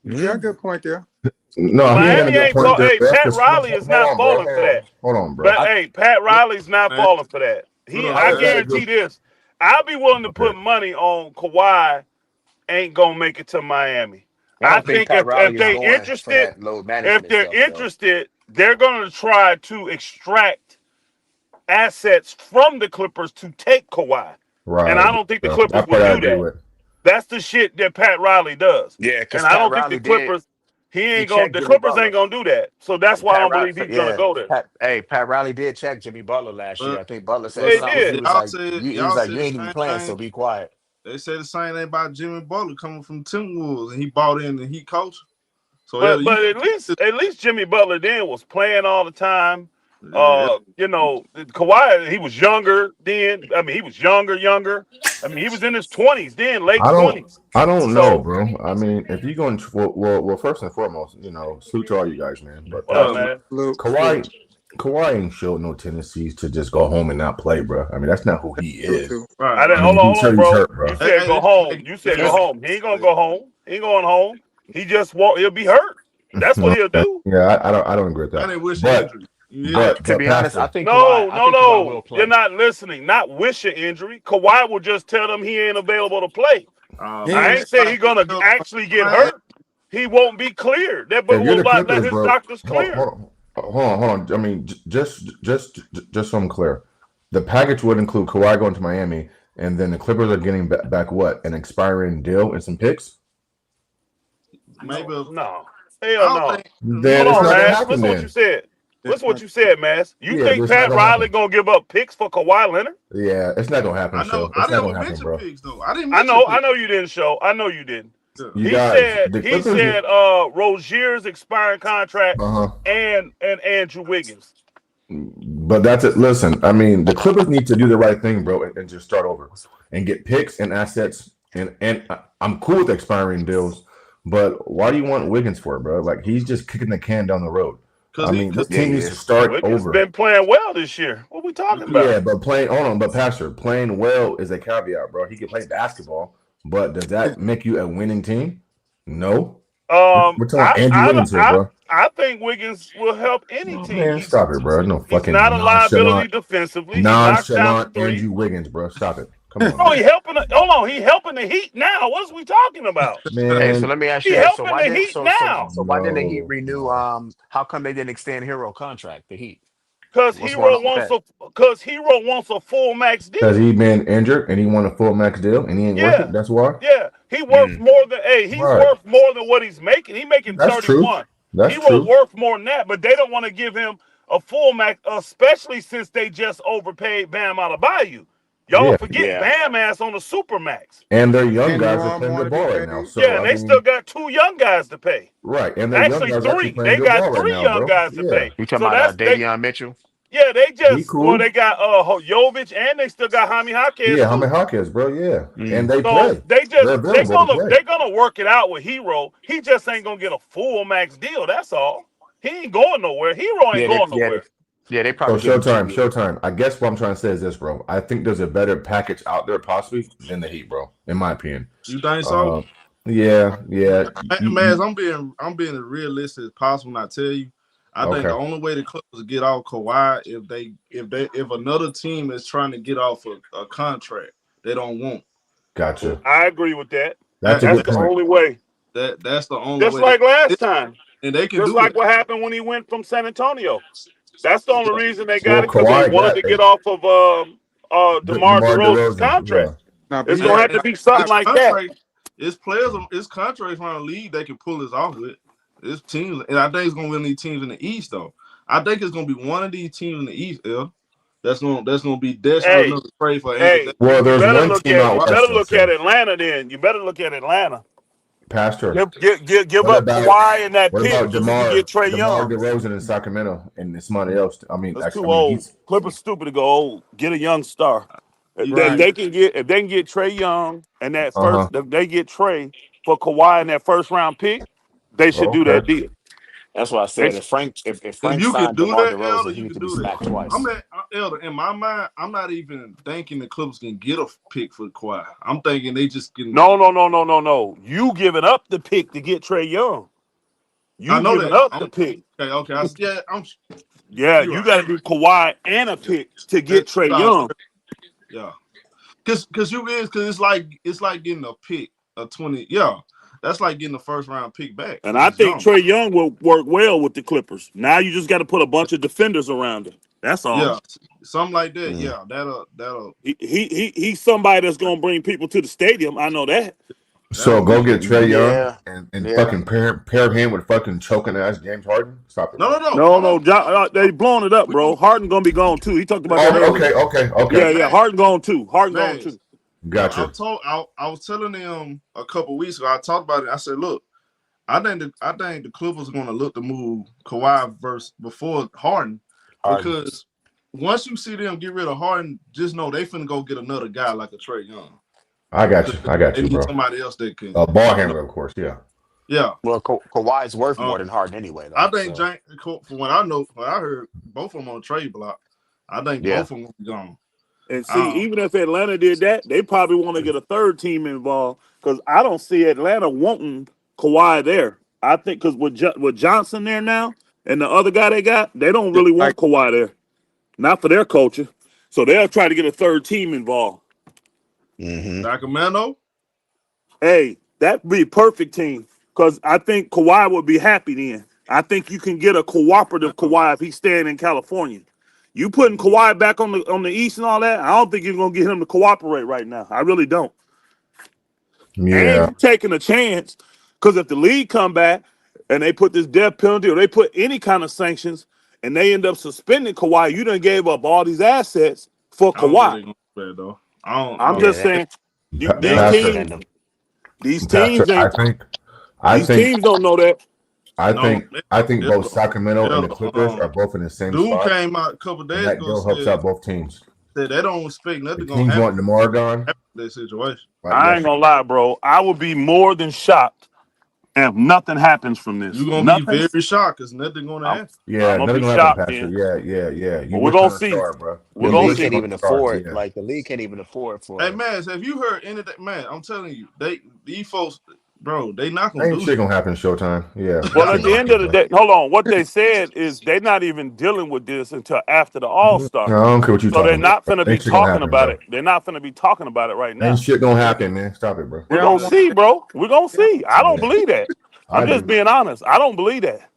you got a good point there. No, he ain't got a Miami good ain't point fall. there, Hey, bro. Pat Because Riley is hold not on, bro. falling for that. Hold on, bro. But I, hey, Pat look, Riley's not man, falling for that. look I Riley man. got a guarantee good. this. I'll be willing to Okay. put money on Kawhi ain't gonna make it to Miami. I I don't think think Pat if Riley is they going for interested, that load if management they're stuff though. interested, they're gonna try to extract assets from the Clippers to take Kawhi. And Right. I don't think the Bro. That Clippers part would I do agree that. with. That's the shit that Pat Riley does. Yeah, And because I Pat don't think the Riley did. Clippers, He the checked Jimmy Clippers ain't Butler. gonna do that. So that's why I Pat don't Riley, believe he's gonna yeah. go there. Pat Riley did check Jimmy Butler last year. But I think Butler said but They something. did. He was y'all like, said you the ain't even same playing, so thing. be quiet. They said the same thing about Jimmy Butler coming from Timberwolves, and he bought in and he coached. So yeah, But at least Jimmy Butler then was playing all the time. yeah, Kawhi, he was younger then. I mean, he was younger. I mean, he was in his 20s then, late I don't. 20s. I don't know, So bro. I mean, if you're going to, well, first and foremost, salute to all you guys, man. But what up, man. man? Salute, salute, Kawhi, Kawhi ain't showed no tendencies to just go home and not play, bro. I mean, that's not who he salute is. too. Right, I didn't I right. mean, he hold said on, he's bro. hurt, bro. You said go home. You said go Defense, home. He ain't gonna go home. He ain't going home. He just won't. He'll be hurt. That's what he'll do. Yeah, I don't agree with that. and they wish But injury. Yeah. To be honest, I Pastor, think No, Kawhi. I no, think Kawhi will no. You're play. not listening. Not wish your injury. Kawhi will just tell them he ain't available to play. I Yeah. Man, ain't say he gonna actually get man, hurt. He won't be cleared. That boy if you're will the not let Clippers, his bro, doctors clear him. hold on. I mean, just so I'm clear, the package would include Kawhi going to Miami, and then the Clippers are getting back what? An expiring deal and some picks? maybe No. I Hell don't no. think Then Hold it's on, not gonna Mass. happen Listen to what you then. said. Listen to what you said, Mass. You Yeah, think it's not Pat gonna Riley happen. gonna give up picks for Kawhi Leonard? Yeah, it's not gonna happen, I know show. I It's not never gonna happen, mentioned bro. pigs though. I didn't I mention know pigs. you didn't show. I know you didn't. Yeah. You He guys, said the he Clippers, said Rozier's expiring contract uh-huh. and Andrew Wiggins. But that's it. Listen, I mean, the Clippers need to do the right thing, bro, and just start over and get picks and assets. And I'm cool with expiring deals, but why do you want Wiggins for, bro? Like he's just kicking the can down the road. I mean, this Yeah, team he needs to is. start Wiggins over. been playing well this year. What we talking Yeah, about? but playing, hold on, but Pastor, playing well is a caveat, bro. He can play basketball, but does that make you a winning team? No. We're talking about Andrew Wiggins here, bro. I think Wiggins will help any Oh team. man, stop it, bro. No He's not fucking a liability nonchalant, defensively. He knocks down the nonchalant three. Andrew Wiggins, bro. Stop it. Come on, Oh, man. he helping. Hold on, he helping the Heat now. What is we talking about? Hey, so Man, let me ask He you this: so helping why the did Heat now so why didn't the Heat no, renew? no. How come they didn't extend Hero contract? The Heat. because What's going Hero on with wants that? a full max Because deal. he been injured and he won a full max deal and he ain't worth Yeah, it. That's why. yeah. He worth Mm. more than he's Right. worth more than what he's making. He making That's true. 31. That's Hero true. worth more than that, but they don't want to give him a full max, especially since they just overpaid Bam out of Bayou. Y'all Yeah. forget Yeah. Bam ass on the super max. And their young And guys are De'Ron playing want good to be ball right now. paid. So Yeah, and I they still mean, got two young guys to pay. right. And their young Actually, guys actually three. playing They good ball got right three now, young bro. guys to Yeah. pay. You talking So about that's they. Davion Mitchell? Yeah, they He just cool. they got Jovic and they still got Jaime Jaquez Yeah, how too. many Hawkins, bro? Yeah. And Mm. they So play. they They're just available to play. they're gonna work it out with Hero. He just ain't gonna get a full max deal. That's all. He ain't going nowhere. Hero ain't Yeah, going nowhere. they So probably give him 2 years. Showtime. I guess what I'm trying to say is this, bro. I think there's a better package out there possibly than the Heat, bro, in my opinion. You think so? Yeah. Man, I'm being as realistic as possible. And I tell you, I think Okay. the only way the Clippers get off Kawhi if another team is trying to get off a contract they don't want. Gotcha. I agree with that. That's a That's good the point. only way. That's the only Just way like last time. and they can Just do like that. what happened when he went from San Antonio. That's the only Yeah. reason they got Well, it because they Kawhi wanted got to get off of DeMar DeMar DeRozan's DeRozan. contract. Yeah. Now, It's be gonna have And to be something his like that. contract, his contracts around the league they can pull this off with. It's teams, and I think it's gonna win these teams in the East though. I think it's gonna be one of these teams in the East, that's gonna be desperate Hey, enough to trade for Anthony. hey, Well, you there's better one look team at out west, though, Show. Atlanta then. You better look at Atlanta. Pastor. Give What up about Kawhi and that what pick about so you can get Trey DeMar Young. DeRozan in Sacramento and somebody else? That's I too mean, old. he's Clippers stupid to go old. Get a young star. right. If they can get Trey Young and that uh-huh. if they get Trey for Kawhi and that first round pick, they should do Okay. that deal. That's why I They said should. if If Frank you can signed do DeMar that, Elder, DeRozan, he you needs can to be do that. smacked twice. Elder. In my mind, I'm not even thinking the Clippers can get a pick for Kawhi. I'm thinking they just can. No. You giving up the pick to get Trey Young. I You know giving that. up the pick. Okay. I'm. Yeah, You're you right. got to do Kawhi and a pick to get Trey Young. Yeah. Because it's like getting a pick, a 20. Yeah, that's like getting the first round pick back And because I he's think young. Trey Young will work well with the Clippers. Now you just got to put a bunch of defenders around him. That's all. Yeah, something like that. Mm. Yeah, that'll. He's somebody that's gonna bring people to the stadium. I know that. So go get Trey Young Yeah. and fucking pair him with fucking choking ass James Harden. Stop it, bro. No. They blowing it up, bro. Harden gonna be gone too. He talked about that Oh, earlier. okay. Yeah. Harden gone too. Gotcha. I was telling them a couple weeks ago. I talked about it. I said, look, I think the Clippers are gonna look to move Kawhi before Harden because once you see them get rid of Harden, just know they finna go get another guy like a Trey Young. I got They you, need bro. somebody else that can. A ball handler, of course. Yeah. Yeah. Well, Kawhi's worth more than Harden anyway, though. I think from what I know, what I heard, both of them on the trade block. I think both of them will be gone. And see, even if Atlanta did that, they probably want to get a third team involved because I don't see Atlanta wanting Kawhi there. I think because with Johnson there now, and the other guy they got, they don't Yeah, really like want Kawhi there. Not for their culture. So they'll try to get a third team involved. Mm-hmm. Sacramento. Hey, that'd be a perfect team because I think Kawhi would be happy then. I think you can get a cooperative Kawhi if he's staying in California. You putting Kawhi back on the East and all that, I don't think you're gonna get him to cooperate right now. I really don't. And Yeah. you taking a chance because if the league come back and they put this death penalty or they put any kind of sanctions and they end up suspending Kawhi, you done gave up all these assets for I don't think Kawhi. they're gonna do that though. I I'm don't. Yeah, just saying they these don't Pastor, teams, suspend him. these Pastor, teams ain't I these think, teams don't know that. No, I think both Elder, Sacramento and the Elder, Clippers are both in the same dude spot, came out a couple and days that ago deal helps said out both teams. that they don't expect The nothing gonna teams want happen DeMar gone. in that situation. Like, I yes, ain't gonna lie, bro. I would be more than shocked if nothing happens from this. You're gonna be Nothing. very shocked because nothing gonna I'm, happen. yeah, I'm gonna nothing be gonna happen, shocked Pastor. then. Yeah. But You we're wish gonna on a see. star, bro. We're The gonna league Wish see. can't on even the stars. afford, Yeah. like the league can't even afford Hey for. man, so have you heard any of that? Man, I'm telling you, these folks, bro, they not gonna Ain't do shit gonna happen Showtime. Yeah, Well, that at shit the gonna end of happen, the bro. day, hold on. What they said is they're not even dealing with this until after the All No, Star. I don't care what you So they're talking about. not gonna be Ain't shit gonna talking happen, about bro. it. They're not gonna be talking about it right Ain't now. shit gonna happen, man. Stop it, bro. they We're don't gonna want see, bro. We're gonna they don't, see. I don't Yeah, believe that. I I'm just do. being honest. I don't believe that.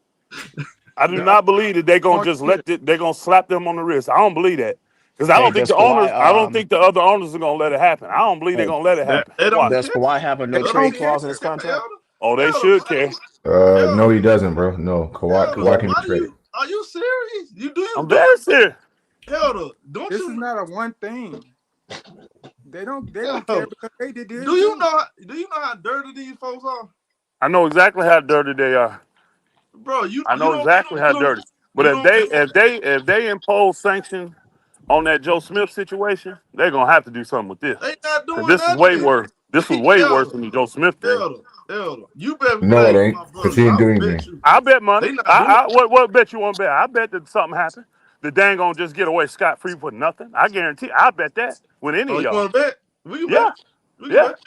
I do they not believe that they're gonna want just you. they're gonna slap them on the wrist. I don't believe that. Because Hey, does Kawhi I don't think the other owners are gonna let it happen. I don't believe they're hey, gonna let it that. happen. They Why? don't does care. Kawhi have a The no other trade team clause in care. his contract? Elder, Oh, they Elder, should why care. you, No, Elder, he doesn't, bro. No, Kawhi Elder, can Cool. be why do traded. you? Are you serious? You do I'm you do very serious. Elder? Don't This is you? not a one thing. They don't care Elder, because they did do it you too. know? Do you know how dirty these folks are, I know exactly how dirty they are. bro? You I you know don't exactly how you don't dirty. But you don't. if they impose sanctions on that Joe Smith situation, they're gonna have to do something with this. They not Because doing this is way nothing. worse. This was way worse Elder, than the Joe Smith thing. Elder. You better No, it play ain't. my Cause brother. he I didn't do bet anything. you I bet money. they not doing. What bet you want to bet? I bet that something happened. The dang gonna just get away scot free for nothing. I guarantee. I bet that with any Oh, of you y'all. want to bet? We can bet. Yeah, We can yeah, bet.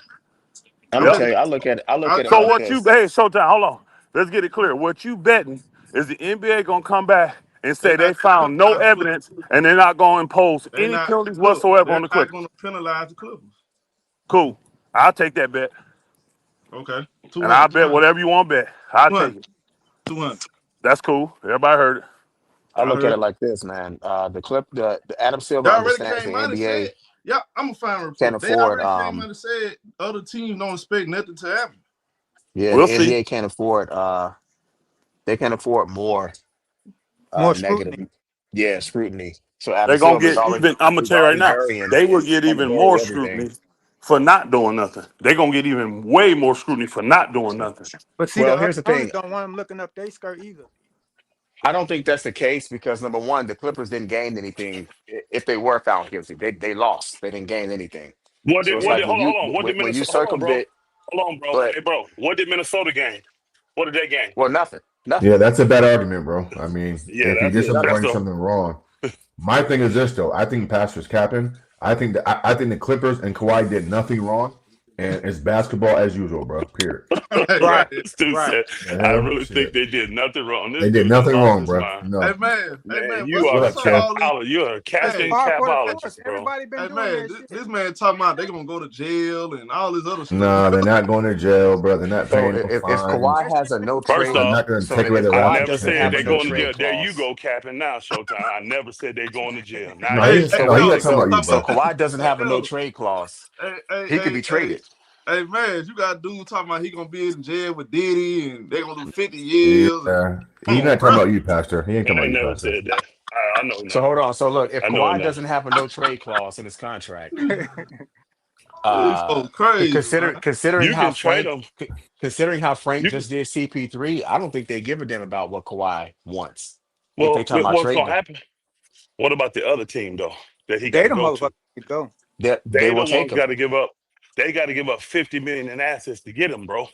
I'm I gonna yeah. bet. tell you. I look at it So I like bet. what you this. hey Showtime? Hold on. Let's get it clear. What you betting is the NBA gonna come back and They say not they found no penalize the Clippers. evidence and they're not gonna impose They any not penalties look. whatsoever They're on the not Clippers. going to penalize the Clippers. Cool. I'll take that bet. Okay, And I'll 200, bet 200, whatever you want to bet. I'll 200, take it. 200. That's cool. Everybody heard it. I I look at heard it it. like this, man. The Adam Silver They already understands the came out and NBA said, "Yeah, I'm gonna find a can't report." They afford. already came out and said other teams don't expect nothing to happen. Yeah, the We'll see. NBA can't afford. They can't afford more More negative, scrutiny. yeah, scrutiny. So Adam They're gonna Silver is get already even. I'm gonna he's tell you right already now. burying They will get trying to even bury more everything. scrutiny for not doing nothing. They're gonna get even way more scrutiny for not doing nothing. But see, the Well, other here's the owners thing. don't want them looking up their skirt either. I don't think that's the case because number one, the Clippers didn't gain anything if they were found guilty. They lost. They didn't gain anything. So it's like when Hold on. What did when you Minnesota? Hold on, bro. circumvent, Hold on, bro. but Hey, bro. What did Minnesota gain? What did they gain? well, nothing, Yeah, nothing. that's a bad argument, bro. I mean, Yeah, if you're that's just it. That's ignoring Nothing. the. something wrong. My thing is this though. I think Pastor's capping. I think the Clippers and Kawhi did nothing wrong, and it's basketball as usual, bro. Period. Hey, Right, This dude right. said, The I hell, really think shit. they did nothing wrong. This They did dude done nothing lost wrong, his bro. mind. No. hey Man, man, you are what's a What up, up, Chef? all these? You're a casting Hey, Par for the course. capologist, bro. Everybody been hey doing man, that shit. this man talking about they gonna go to jail and all this other stuff. No, they're not going to jail, bro. They're not So paying no if fines. Kawhi That has shit a been no First They're trade, off, not going to so take away if their I Kawhi laptop never and doesn't said have things a they're like no that. going to trade jail. There you clause, go, capping now, Showtime. I never said they're going to jail. Now No, you Hey, say hey, no, he what not they Elder, talking going. about you, stop so out. bro. Kawhi doesn't Hey, have a no Elder. trade clause, Hey, hey, he could hey, be hey, traded. hey, man, you got dude talking about he gonna be in jail with Diddy and they gonna do 50 years. And, Yeah, come he on, not bro. talking about you, Pastor. He ain't talking I about ain't you, never Pastor. said that. I know So now. hold on. So look, if I know it Kawhi now. doesn't have a no trade clause in his contract, These uh, folks crazy, man. You can trade them. considering how Frank You can. just did CP3, I don't think they give a damn about what Kawhi wants. If they Well, talking about what's trading going to him, happen? What about the other team though that he got they to the go motherfucker to? to go. they They will the take ones him. got to give up. They got to give up 50 million in assets to get him, bro.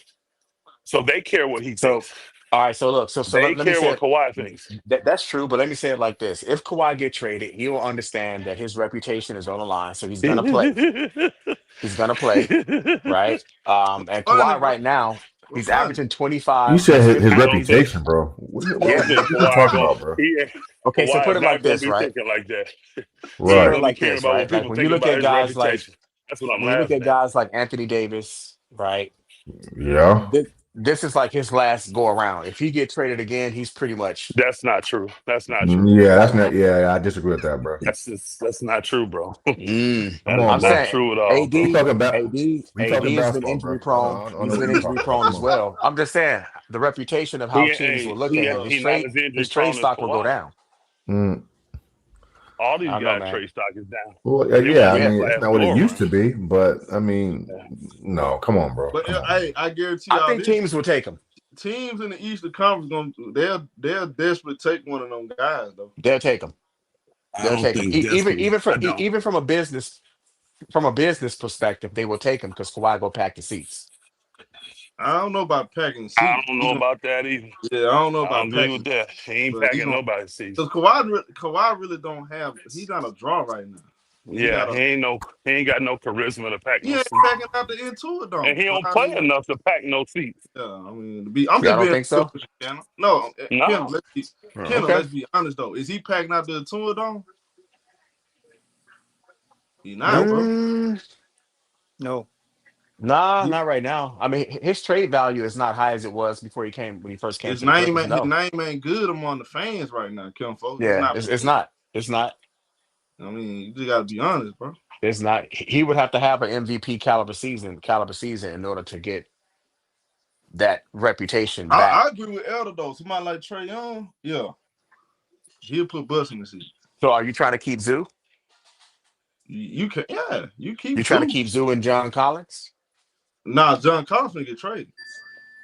So they care what he So, thinks. all right. So look. So They let me care say what it. Kawhi thinks. That's true, but let me say it like this: if Kawhi get traded, he will understand that his reputation is on the line, so he's gonna play. He's gonna play, right? And Funny, Kawhi bro. right now. He's Right. averaging You 25. said He's his 50 I don't think reputation, bro. I don't Yeah. think What you Kawhi talking go. about, bro? Okay, so Kawhi put is it not like going to this, be right? thinking like that. So He put ain't Right. it going to be like caring this, about right? what Like people when you think look about at his guys like reputation. That's what I'm when you look laughing at at. guys like Anthony Davis, right? Yeah. This is like his last go around. If he get traded again, he's pretty much That's not true. That's not true. Yeah, that's not. Yeah, I disagree with that, bro. That's not true, bro. Come That is on, I'm not bro. saying true at all, AD, bro. We talking about AD, we AD talking has been basketball, injury bro. prone. I don't know He's what been you injury talking about. prone Come as on. well. I'm just saying the reputation of how teams will look at him. He not as injury His trade prone as stock will go Kawhi. down. Mm. All I these don't know, guys' man. trade stock is down. Well, It yeah. I wasn't Yeah, this mean, it's last not what it go used around. to be, but I Yeah. mean, no. Come on, bro. But Come on. hey, I guarantee I y'all think this: teams will take him. teams in the Eastern Conference they'll desperately take one of them guys though. They'll take him. I They'll don't take him. think desperately. I don't. Even from a business perspective, they will take him because Kawhi go pack the seats. I don't know about packing I seats. don't know about that either. Yeah, I don't know I don't about agree with packing, that. He ain't but he packing gonna nobody's seats. because Kawhi really don't have. He's not a draw right now. He Yeah, not a. he ain't got no charisma to pack He no ain't seats. packing out the into it And though. he So don't how play you? enough to pack no seats. Yeah, I mean, I'm Y'all just don't being think real so? with you, Kendall. No, Kendall, No. Okay. let's be honest though. Is he packing out the tour though? He not, Nope. bro. No. Nah, He, not right now. I mean, his trade value is not high as it was before when he first came to the Clippers. his No. name ain't good among the fans right now, Kim folks. It's Yeah, not. it's not. It's not. I mean, you just gotta be honest, bro. It's not. He would have to have an MVP caliber season in order to get that reputation back. I agree with Elder though. Somebody like Trey Young, yeah, he'll put bus in the seat. So are you trying to keep Zoo? You can, yeah, you keep You trying to Zoo. keep Zoo and John Collins? Nah, John Collins gonna get traded.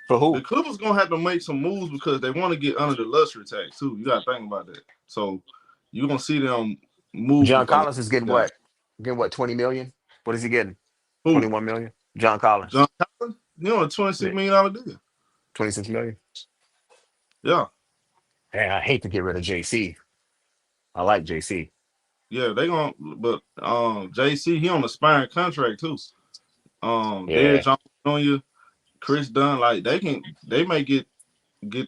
For The who? Clippers gonna have to make some moves because they want to get under the luxury tax too. You gotta think about that. So you're gonna see them move John a lot Collins is of getting guys. what? Getting what, 20 million? What is he getting? Who? 21 million? John John Collins. Collins? He on a Yeah, $26 million deal. 26 million. Yeah, Man, I hate to get rid of JC. I like JC. yeah, they gonna. But JC, he on a expiring contract too. Derrick Yeah. Jones Jr., Chris Dunn, like they may get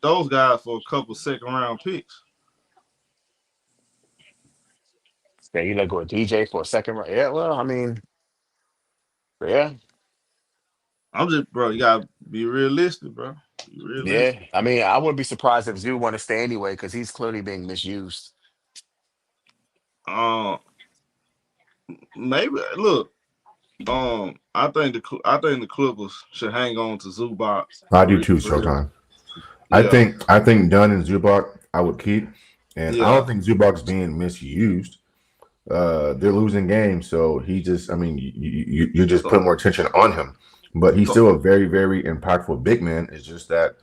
those guys for a couple second round picks. Yeah, you let go of DJ for a second round. Yeah, well, I mean, yeah. I'm just, bro, you gotta be realistic, bro. Be realistic. Yeah. I mean, I wouldn't be surprised if Zoo want to stay anyway because he's clearly being misused. Uh, maybe look. I think the Clippers should hang on to Zubac I for do real. too, For real. Showtime. Yeah, I think Dunn and Zubac I would keep, and I yeah. don't think Zubac's being misused. They're losing games, so he just, I mean, you're just So, putting more attention on him. But he's so, still a very, very impactful big man. It's just that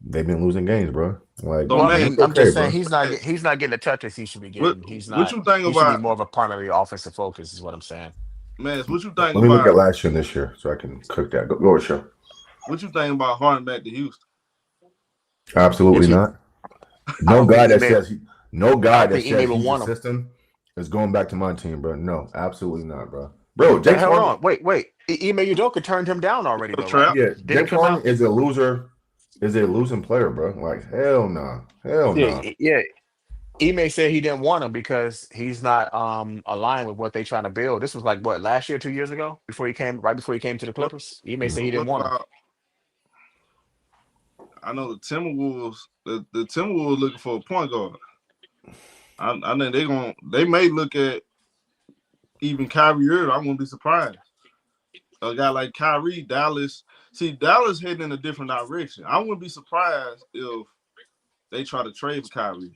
they've been losing games, bro. Like, so Well, I and man, it's mean, I'm okay, just saying bro. he's not getting the touches he should be what getting. He's what not. you think He should be about more of a primary offensive focus, is what I'm saying. man? What you think Let me look at about last year and this year, so I can cook that. Go show. what you think about Harden back to Houston? Absolutely If he, not. I No don't think guy he that may. says no I guy don't that think he says may he's the want him. system is going back to my team, bro. No, absolutely not, bro. Bro, Hey, James hold Harden, on, wait. Ime Udoka turned him down already, though, right? Trap. yeah, Didn't it James come Harden out? is a loser, is a losing player, bro. Like, hell no, hell no. Yeah. Ime said he didn't want him because he's not aligned with what they trying to build. This was like what, last year, 2 years ago, right before he came to the What, Clippers. Ime said he what didn't want him. about? I know the Timberwolves. The Timberwolves looking for a point guard. I think they may look at even Kyrie Irving. I wouldn't be surprised. A guy like Kyrie, Dallas. See, Dallas heading in a different direction. I wouldn't be surprised if they try to trade for Kyrie.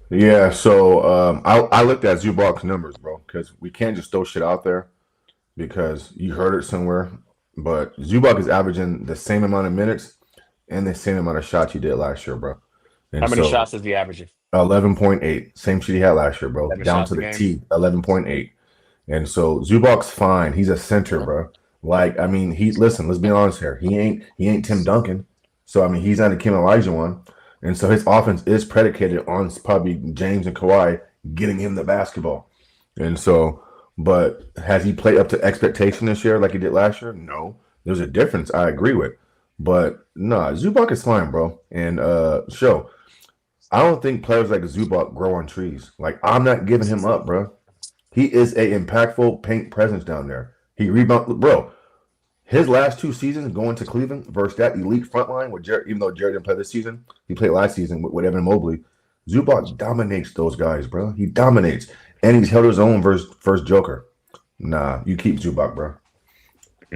Yeah, so I looked at Zubac's numbers, bro, because we can't just throw shit out there because you heard it somewhere. But Zubac is averaging the same amount of minutes and the same amount of shots he did last year, bro. How And many so shots is he averaging? 11.8, same shit he had last year, bro. 11 Down shots to a the game. T, 11.8. And so Zubac's fine. He's a center, bro. Like, I mean, listen, let's be honest here. He ain't Tim Duncan. So I mean, he's not a Kim Elijah one. And so his offense is predicated on probably James and Kawhi getting him the basketball. And so, but has he played up to expectation this year like he did last year? No. There's a difference. I agree with, but nah, Zubac is fine, bro. And show. I don't think players like Zubac grow on trees. Like I'm not giving him up, bro. He is a impactful paint presence down there. He rebound, bro. His last 2 seasons going to Cleveland versus that elite front line with Jared, even though Jared didn't play this season, he played last season with Evan Mobley. Zubac dominates those guys, bro. He dominates. And he's held his own versus first Joker. Nah, you keep Zubac, bro.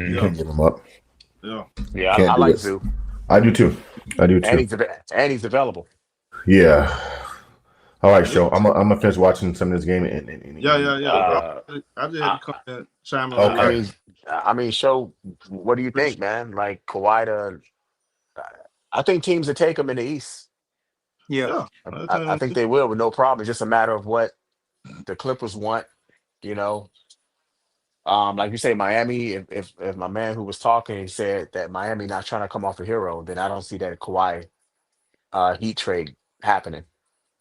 You Yeah, can't give him up. yeah. Yeah, Can't I do like it. Zoo, I do too. I do and too. he's available. Yeah. All right, Yeah, show. I'm gonna finish watching some of this game yeah. Uh, I just had to I, come and chime in on I that. okay. mean, show. What do you think, man? Like Kawhi to, I think teams that take him in the East. Yeah. Yeah, I think they will with no problem. It's just a matter of what the Clippers want. You know, like you say, Miami. If my man who was talking said that Miami not trying to come off a hero, then I don't see that Kawhi Heat trade happening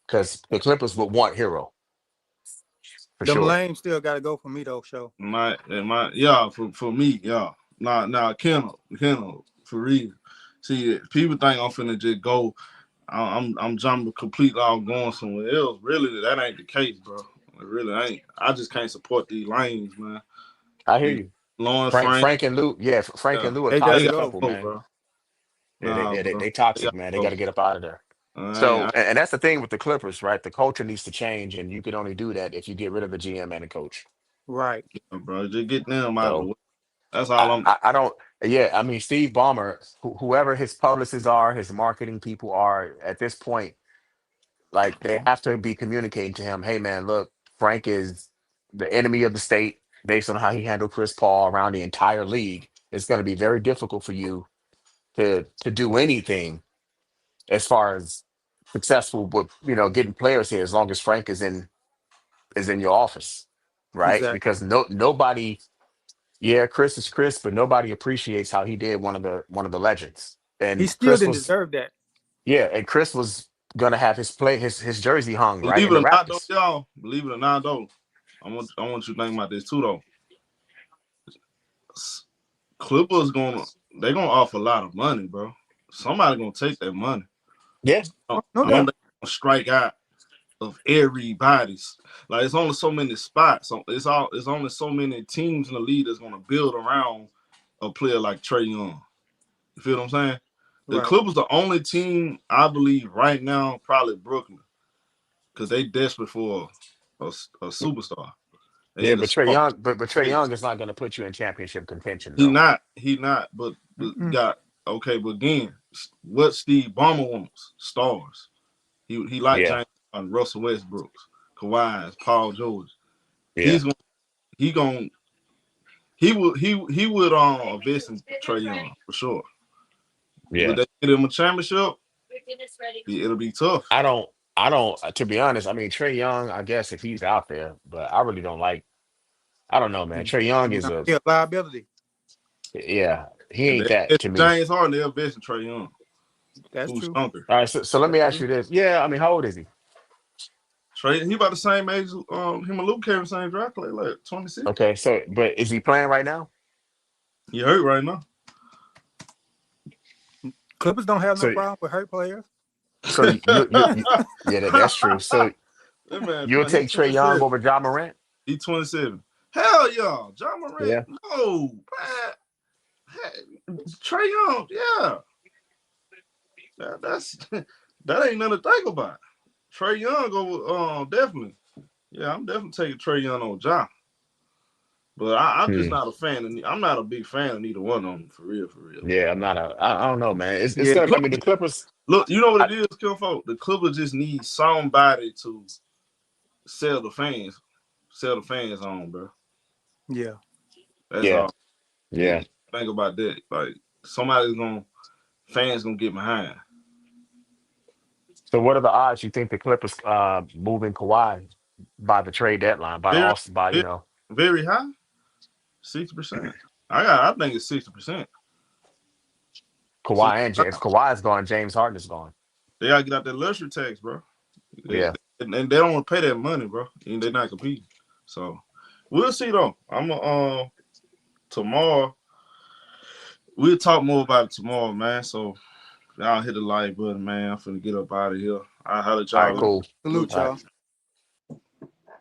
because the Clippers would want hero for Them sure. lanes still got to go for me though. Show. yeah, for me, yeah. Nah, Kendall, for real. See, people think I'm finna just go. I'm jumping completely off going somewhere else. Really, that ain't the case, bro. It really ain't. I just can't support these lanes, man. I hear These you. Lawrence Frank, Frank, Frank and Lou, yeah, Frank yeah, and Lou are They got they to toxic gotta go. people, go, man. bro. Yeah, Nah, bro, they they toxic, gotta man. They got go. to get up out of there. I ain't, So, and that's the thing with the Clippers, right? The culture needs to change, and you can only do that if you get rid of the GM and the coach. Right. bro. Just get them out of the So, way. That's all I'm. I don't. Yeah, I mean, Steve Ballmer, whoever his publicists are, his marketing people are, at this point, like they have to be communicating to him. Hey, man, look, Frank is the enemy of the state based on how he handled Chris Paul around the entire league. It's going to be very difficult for you to do anything as far as successful with getting players here as long as Frank is in your office, right? Exactly. Because nobody, yeah, Chris is Chris, but nobody appreciates how he did one of the legends. He And still Chris didn't was, deserve that. yeah, and Chris was gonna have his jersey hung right Believe in it the or not, though, Raptors. y'all. Believe it or not, though. I want you to think about this too, though. Clippers they gonna offer a lot of money, bro. Somebody gonna take that money. Yeah, Oh, no I know yeah, doubt. they gonna strike out of everybody's. Like it's only so many spots. So it's only so many teams in the league that's gonna build around a player like Trae Young. You feel what I'm saying? The Right. Clippers the only team I believe right now, probably Brooklyn, because they desperate for a superstar. They yeah. need a But Trey star. Young, but Trey Young is not gonna put you in championship contention He though. not. He not. But Mm-mm. got okay. But again, what Steve Ballmer wants stars. He like Yeah, James Harden, Russell Westbrooks, Kawhi, Paul George. yeah, He's gonna he gonna he would invest in Trey Young for sure. Would yeah. they get him a championship? It'll be tough. I don't. I don't. To be honest, I mean Trey Young. I guess if he's out there, but I really don't like. I don't know, man. Trey Young is Nah, a he a liability. yeah. He If ain't they that invest to in me. James Harden, they'll invest in Trey Young, That's who's true. younger. All right, so let me ask you this. Yeah, I mean, how old is he? Trey, he about the same age. Him and Luke carry the same draft clay, like 26. Okay, so but is he playing right now? You hurt right now. Clippers don't have no So problem with hurt players. so yeah, that's true. So That man, you'll he take Trey Young 27. over John Morant? He 27. Hell yeah, John Morant. Yeah. No, man. Hey, Trey Young. Yeah, that's that ain't nothing to think about. Trey Young over definitely. Yeah, I'm definitely taking Trey Young on John. But I'm just Hmm. not a fan. I'm not a big fan of neither one of them for real, for real. Yeah, I'm not a. I don't know, man. It's Yeah. gonna. I mean, the Clippers. Look, you know what I, it is, Kim folk? The Clippers just need somebody to sell the fans on, bro. Yeah. That's yeah, all. yeah. Think about that. Like fans gonna get behind. So what are the odds you think the Clippers moving Kawhi by the trade deadline by the Very, off by very, very high. 60%. I think it's 60%. Kawhi and James. Kawhi is gone. James Harden is gone. They gotta get out that luxury tax, bro. Yeah. And they don't want to pay that money, bro. And they're not competing. So we'll see though. I'm tomorrow. we'll talk more about it tomorrow, man. So y'all hit the like button, man. I'm finna get up out of here. I holler at All right, y'all. cool. Salute, All right. y'all.